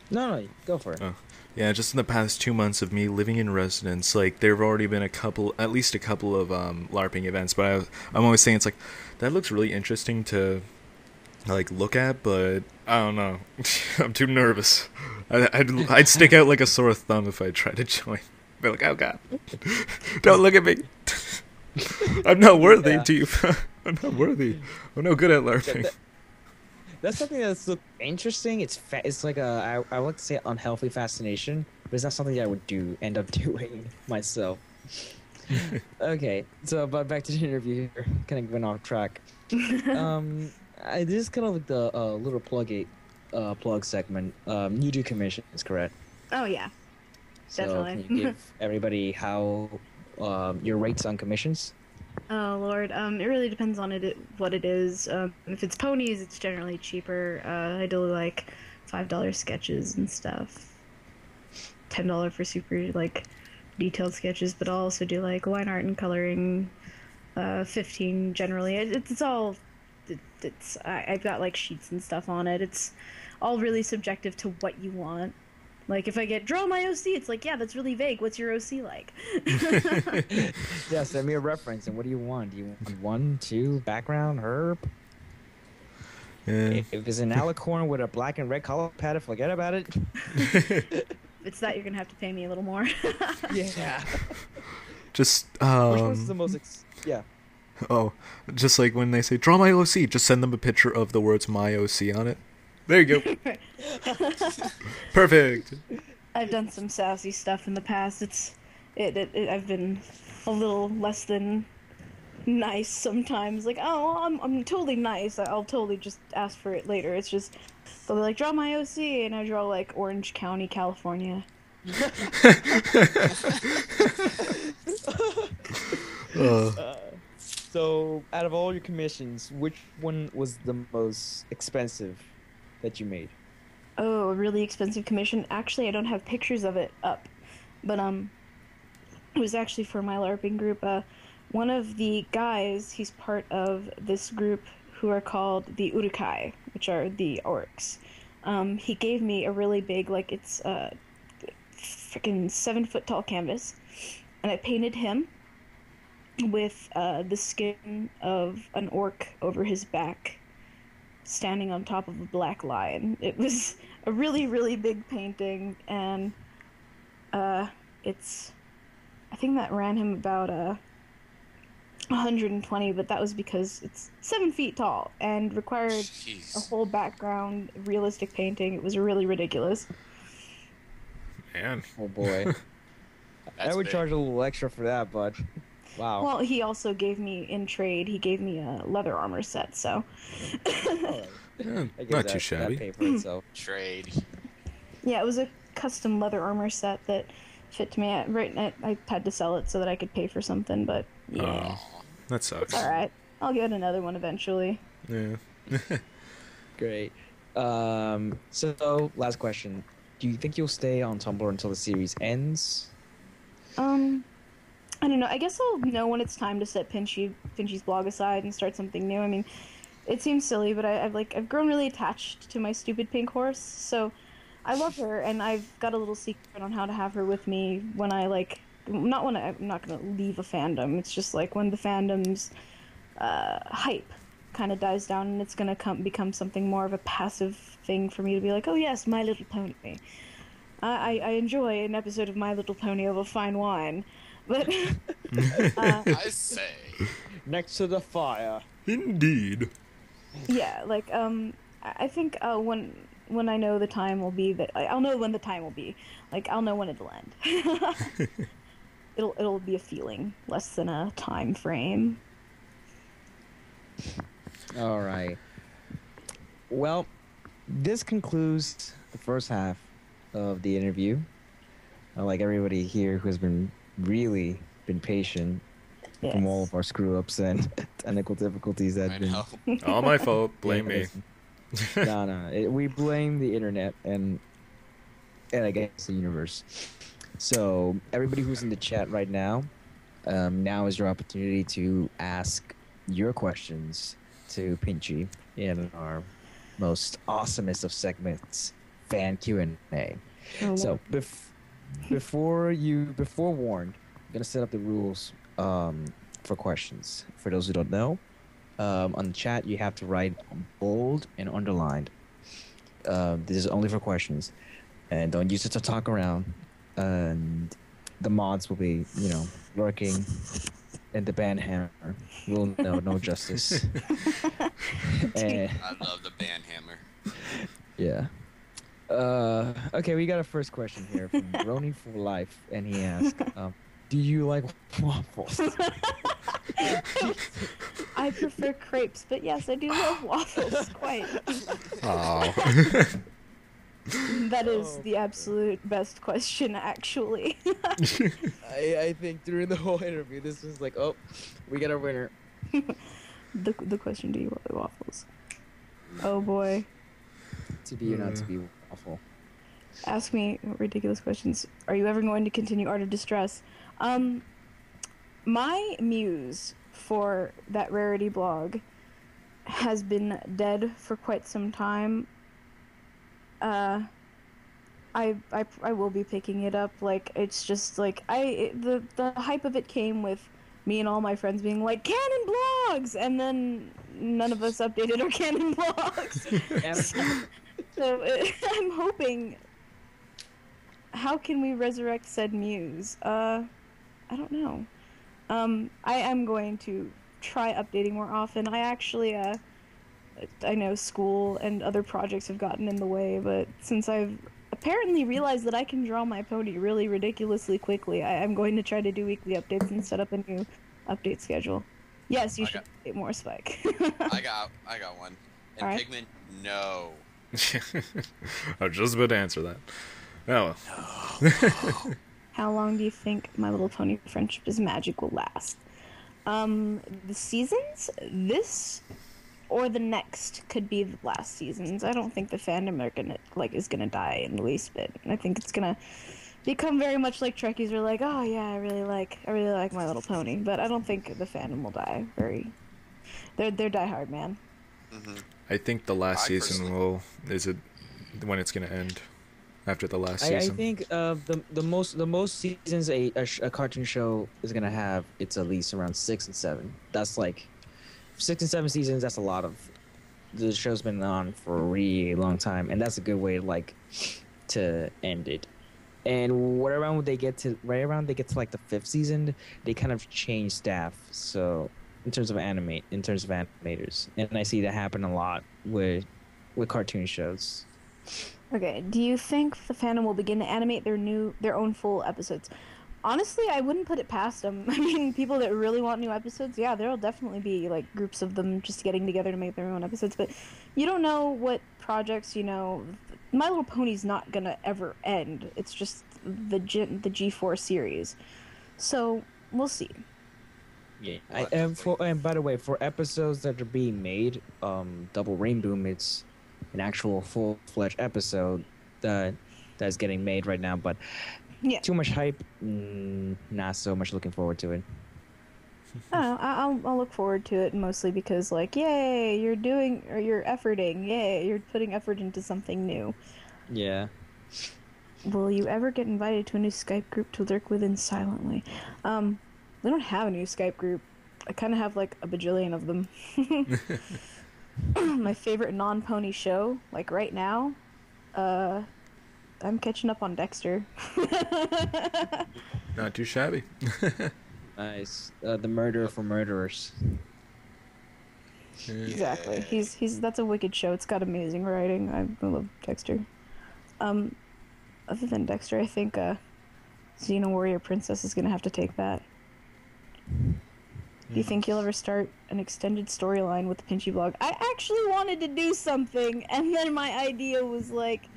No, go for it. Oh. Yeah, just in the past 2 months of me living in residence, like, there have already been at least a couple of LARPing events, but I'm always saying, it's like, that looks really interesting to, like, look at, but I don't know. I'm too nervous. I'd stick out like a sore thumb if I tried to join. Be like, oh god, don't look at me. I'm not worthy to you. I'm not worthy. I'm no good at LARPing. That's something that's interesting. It's like I would like to say unhealthy fascination, but it's not something that I would end up doing myself. Okay, so but back to the interview here. Kind of went off track. This is kind of like the little plug segment. You do commissions, correct? Oh yeah, definitely. So can you give everybody how your rates on commissions? Oh Lord, it really depends on what it is. If it's ponies, it's generally cheaper. I do like $5 sketches and stuff. $10 for super, like, detailed sketches, but I'll also do, like, line art and coloring. 15 generally. I've got, like, sheets and stuff on it. It's all really subjective to what you want. Like, if I get, draw my OC, it's like, yeah, that's really vague. What's your OC like? Yeah, send me a reference. And what do you want? Do you want 1, 2, background, herb? Yeah. If it's an alicorn with a black and red color pattern, forget about it. If it's that, you're going to have to pay me a little more. Yeah. Just, Which one's the most... Yeah. Oh, just like when they say, draw my OC, just send them a picture of the words my OC on it. There you go. Perfect. I've done some sassy stuff in the past. I've been a little less than nice sometimes. Like, oh, I'm totally nice. I'll totally just ask for it later. It's just they'll be like, draw my OC, and I draw like Orange County, California. So, out of all your commissions, which one was the most expensive that you made? Oh, a really expensive commission. Actually, I don't have pictures of it up, but it was actually for my LARPing group. One of the guys, he's part of this group who are called the Urukai, which are the orcs. He gave me a really big, like, it's freaking 7-foot tall canvas, and I painted him with the skin of an orc over his back, standing on top of a black lion. It was a really, really big painting, and I think that ran him about 120, but that was because it's 7 feet tall and required a whole background realistic painting. It was really ridiculous. Man. Oh boy. I would charge a little extra for that, but wow. Well, he also gave me, in trade, he gave me a leather armor set, so. Yeah, not too shabby. That paid for itself. Trade. Yeah, it was a custom leather armor set that fit to me. I had to sell it so that I could pay for something, but yeah. Oh, that sucks. It's alright. I'll get another one eventually. Yeah. Great. So, last question. Do you think you'll stay on Tumblr until the series ends? I don't know. I guess I'll know when it's time to set Pinchy's blog aside and start something new. I mean, it seems silly, but I've grown really attached to my stupid pink horse, so I love her, and I've got a little secret on how to have her with me when I'm not gonna leave a fandom. It's just like when the fandom's hype kind of dies down, and it's gonna become something more of a passive thing for me to be like, oh yes, My Little Pony. I enjoy an episode of My Little Pony over fine wine, but I say next to the fire. Indeed. Yeah, like I think when I know the time will be that I'll know when the time will be. Like I'll know when it'll end. It'll be a feeling, less than a time frame. All right. Well, this concludes the first half of the interview. I like everybody here who has been patient from all of our screw ups and technical difficulties that have been. All my fault. Blame me. No. We blame the internet and I guess the universe. So everybody who's in the chat right now, now is your opportunity to ask your questions to Pinchy in our most awesomest of segments, fan Q&A. So before warned, I'm gonna set up the rules for questions. For those who don't know, on the chat you have to write bold and underlined. This is only for questions, and don't use it to talk around. And the mods will be, lurking, and the band hammer will know no justice. And, I love the band hammer. yeah. Okay, we got a first question here from Brony for Life, and he asked, do you like waffles? I prefer crepes, but yes, I do love waffles, quite. Oh. That is the absolute best question, actually. I think during the whole interview, this was like, oh, we got a winner. The question, do you like waffles? Oh boy. To be or not to be waffle. Ask me ridiculous questions. Are you ever going to continue Art of Distress? My muse for that Rarity blog has been dead for quite some time. I will be picking it up. Like, it's just like the hype of it came with me and all my friends being like, canon blogs, and then none of us updated our canon blogs. So I'm hoping. How can we resurrect said muse? I don't know. I am going to try updating more often. I actually I know school and other projects have gotten in the way, but since I've apparently realized that I can draw my pony really ridiculously quickly, I'm going to try to do weekly updates and set up a new update schedule. Yes, you should eat more Spike. I got one. And All right. Pigment, no. I was just about to answer that. Oh well. How long do you think My Little Pony Friendship is Magic will last? The seasons? This or the next could be the last seasons. I don't think the fandom is gonna die in the least bit. I think it's gonna become very much like Trekkies are like, oh yeah, I really like My Little Pony, but I don't think the fandom will die. They're diehard, man. Mm-hmm. I think the last season is it when it's gonna end after the last season. I think the most seasons a cartoon show is gonna have, it's at least around 6 and 7. That's like 6 and 7 seasons. That's a lot of. The show's been on for a really long time, and that's a good way to end it. And right around they get to like the 5th season, they kind of change staff. So in terms of animators, and I see that happen a lot with cartoon shows. Okay, do you think the fandom will begin to animate their own full episodes? Honestly, I wouldn't put it past them. I mean, people that really want new episodes, yeah, there'll definitely be like groups of them just getting together to make their own episodes, but you don't know what projects, My Little Pony's not gonna ever end. It's just the G4 series. So, we'll see. Yeah. And by the way, for episodes that are being made, Double Rainbow, it's an actual full-fledged episode that's getting made right now, but yeah. Too much hype, not so much looking forward to it. I don't know, I'll look forward to it mostly because, like, yay, you're efforting, yay, you're putting effort into something new. Yeah. Will you ever get invited to a new Skype group to lurk within silently? We don't have a new Skype group. I kind of have, like, a bajillion of them. My favorite non-pony show, like, right now, I'm catching up on Dexter. Not too shabby. Nice. The Murderer for Murderers. Exactly. That's a wicked show. It's got amazing writing. I love Dexter. Other than Dexter, I think Xena Warrior Princess is gonna have to take that. Do you think you'll ever start an extended storyline with the Pinchy blog? I actually wanted to do something, and then my idea was like,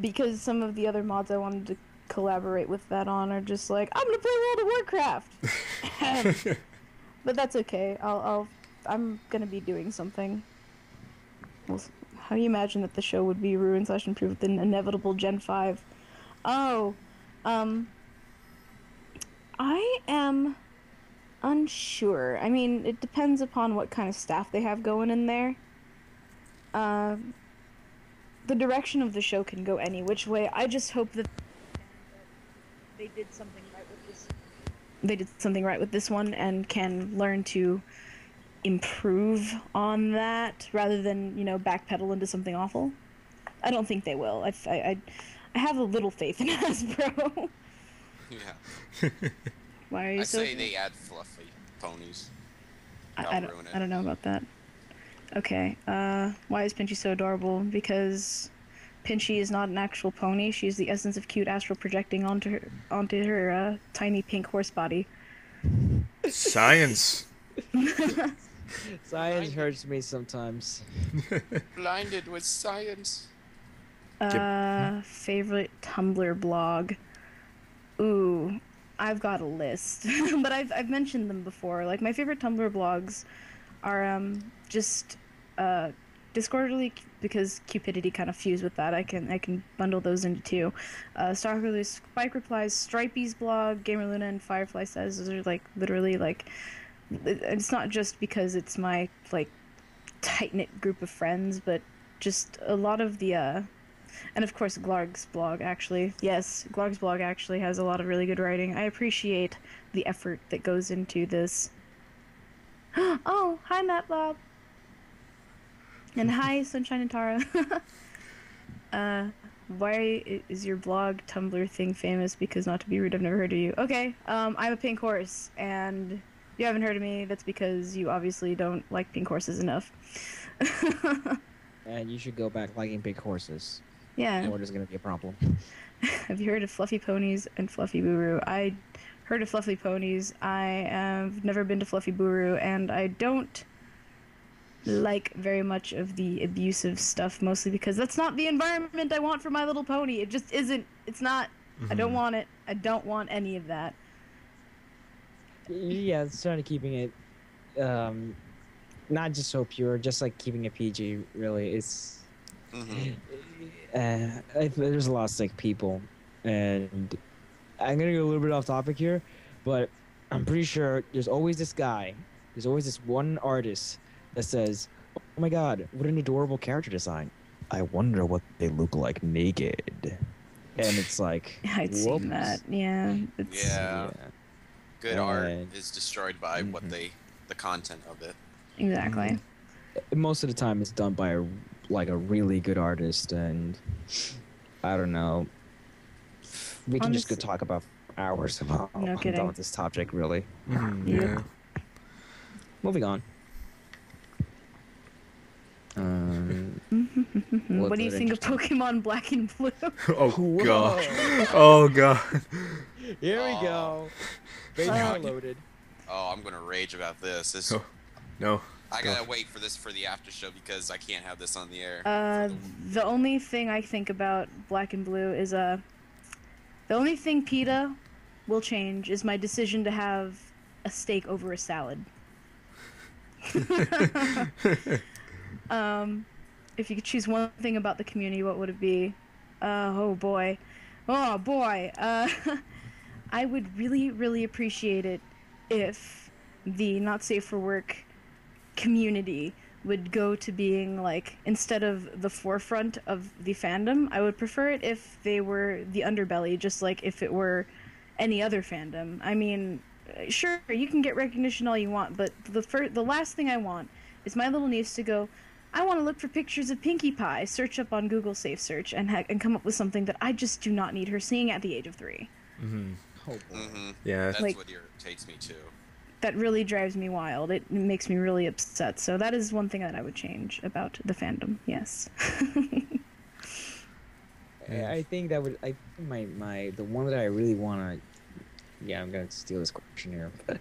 because some of the other mods I wanted to collaborate with that on are just like, I'm gonna play World of Warcraft. But that's okay. I'm gonna be doing something. How do you imagine that the show would be ruined / improved with an inevitable Gen 5? Oh, I am unsure. I mean, it depends upon what kind of staff they have going in there. The direction of the show can go any which way. I just hope that they did something right with this. They did something right with this one and can learn to improve on that rather than, backpedal into something awful. I don't think they will. I have a little faith in Hasbro. Yeah. Why are you I so? say they add fluffy ponies. I don't know about that. Okay, why is Pinchy so adorable? Because Pinchy is not an actual pony. She is the essence of cute astral projecting onto her tiny pink horse body. Science. Science hurts me sometimes. Blinded with science. Favorite Tumblr blog? Ooh, I've got a list, but I've mentioned them before. Like, my favorite Tumblr blogs are just Discordly, because Cupidity kind of fused with that. I can bundle those into two. Stalkerly, Spike Replies, Stripey's blog, Gamer Luna, and Firefly Says. Those are like literally like. It's not just because it's my like tight knit group of friends, but just a lot of the and of course Glarg's blog actually. Yes, Glarg's blog actually has a lot of really good writing. I appreciate the effort that goes into this. Oh, hi Matt Bob. And hi Sunshine and Tara. Why is your blog Tumblr thing famous? Because not to be rude, I've never heard of you. Okay, I'm a pink horse, and you haven't heard of me. That's because you obviously don't like pink horses enough. And you should go back liking pink horses. Yeah. Or there's going to be a problem. Have you heard of Fluffy Ponies and Fluffy Boo-Roo? I heard of fluffy ponies. I have never been to Fluffy Buru, and I don't like very much of the abusive stuff, mostly because that's not the environment I want for My Little Pony. It just isn't. It's not. I don't want it. I don't want any of that. Yeah, it's trying to keeping it not just so pure, just like keeping it PG. Really, it's there's a lot of sick people, and I'm gonna go a little bit off topic here, but I'm pretty sure there's always this guy. There's always this one artist that says, "Oh my God, what an adorable character design! I wonder what they look like naked." And it's like, I'd seen that. Yeah. Yeah. Good art is destroyed by the content of it. Exactly. Most of the time, it's done by a really good artist, and I don't know. We can just go talk about hours about. No I'm kidding. done with this topic, really. Yeah. Moving on. What do you think of Pokemon Black and Blue? Oh god. Oh god. Here we go. Beta loaded. Oh, I'm gonna rage about this. No. I gotta wait for this for the after show because I can't have this on the air. The only thing I think about Black and Blue is the only thing PETA will change is my decision to have a steak over a salad. If you could choose one thing about the community, what would it be? Oh boy. I would really, really appreciate it if the Not Safe for Work community would go to being, like, instead of the forefront of the fandom, I would prefer it if they were the underbelly, just like if it were any other fandom. I mean, sure, you can get recognition all you want, but the last thing I want is my little niece to go, I want to look for pictures of Pinkie Pie, search up on Google Safe Search, and come up with something that I just do not need her seeing at the age of 3. Yeah. That's what irritates me too. That really drives me wild. It makes me really upset. So that is one thing that I would change about the fandom. Yes. I think that would. I think the one that I really want to. Yeah, I'm gonna steal this question here, but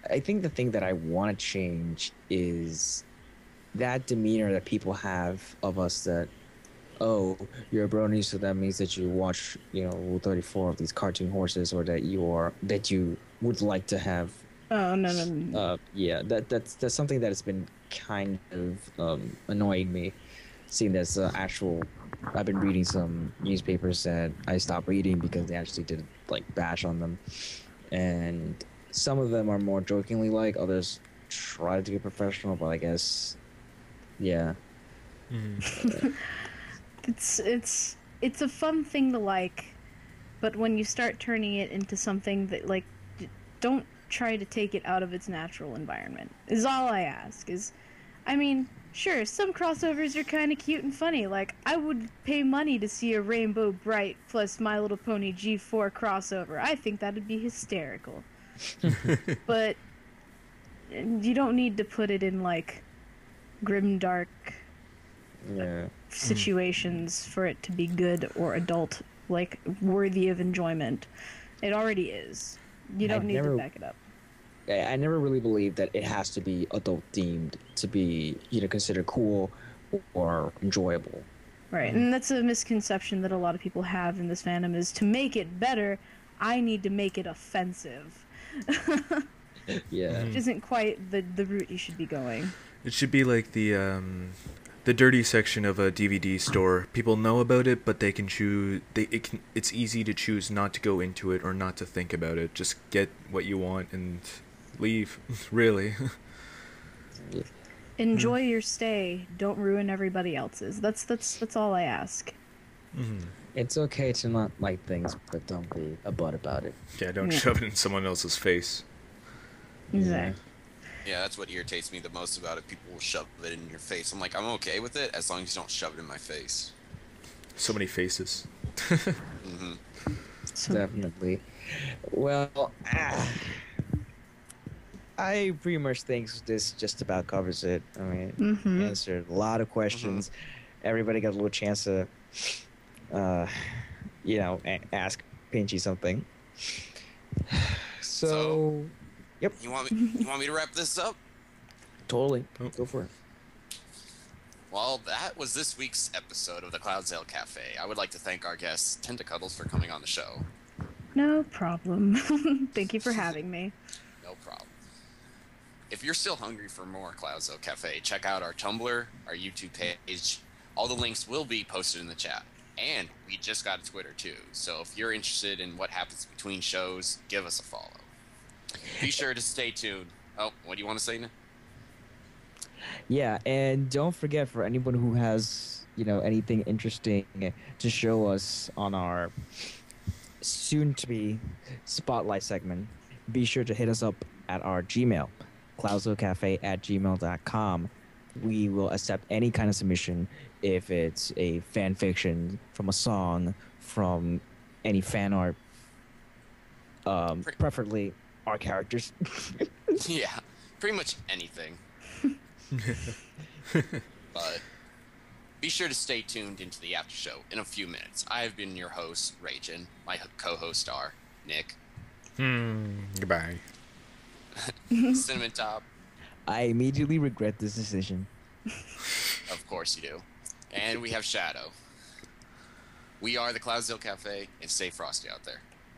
I think the thing that I want to change is that demeanor that people have of us that, oh, you're a brony, so that means that you watch, Rule 34 of these cartoon horses, or that you would like to have. Oh no. Yeah, that's something that has been kind of annoying me, seeing as I've been reading some newspapers that I stopped reading because they actually did bash on them, and some of them are more jokingly like, others try to be professional, but I guess, yeah. It's a fun thing to like, but when you start turning it into something that don't try to take it out of its natural environment is all I ask. I mean, sure, some crossovers are kind of cute and funny. Like, I would pay money to see a Rainbow Bright plus My Little Pony G4 crossover. I think that'd be hysterical. But you don't need to put it in grim dark situations for it to be good or adult, worthy of enjoyment. It already is. You don't need to back it up. I never really believed that it has to be adult themed to be considered cool or enjoyable. Right, and that's a misconception that a lot of people have in this fandom, is to make it better, I need to make it offensive. Yeah. Which isn't quite the route you should be going. It should be like the dirty section of a DVD store. People know about it, but they can choose. It's easy to choose not to go into it or not to think about it. Just get what you want and leave. Really. Enjoy your stay. Don't ruin everybody else's. That's all I ask. It's okay to not like things, but don't be a butt about it. Yeah, don't shove it in someone else's face. Exactly. Yeah, that's what irritates me the most about it. People will shove it in your face. I'm like, I'm okay with it as long as you don't shove it in my face. So many faces. Definitely. Well, I pretty much think this just about covers it. I mean, answered a lot of questions. Everybody got a little chance to, ask Pinchy something. So, yep, You want me to wrap this up? totally. Go for it. Well, that was this week's episode of the CloudsDale Cafe. I would like to thank our guest, Tentacuddles, for coming on the show. No problem. Thank you for having me. No problem. If you're still hungry for more CloudsDale Cafe, check out our Tumblr, our YouTube page. All the links will be posted in the chat. And we just got a Twitter, too. So if you're interested in what happens between shows, give us a follow. Be sure to stay tuned. Oh, what do you want to say, Nick? Yeah, and don't forget, for anyone who has, anything interesting to show us on our soon-to-be spotlight segment, be sure to hit us up at our Gmail, cloudsdalecafe@gmail.com. We will accept any kind of submission, if it's a fan fiction, from a song, from any fan art, preferably our characters. Yeah, pretty much anything. But be sure to stay tuned into the after show in a few minutes. I have been your host, Ragin. My co-hosts are Nick. Goodbye. Cinnamon Top. I immediately regret this decision. Of course you do. And we have Shadow. We are the CloudsDale Cafe, and stay frosty out there.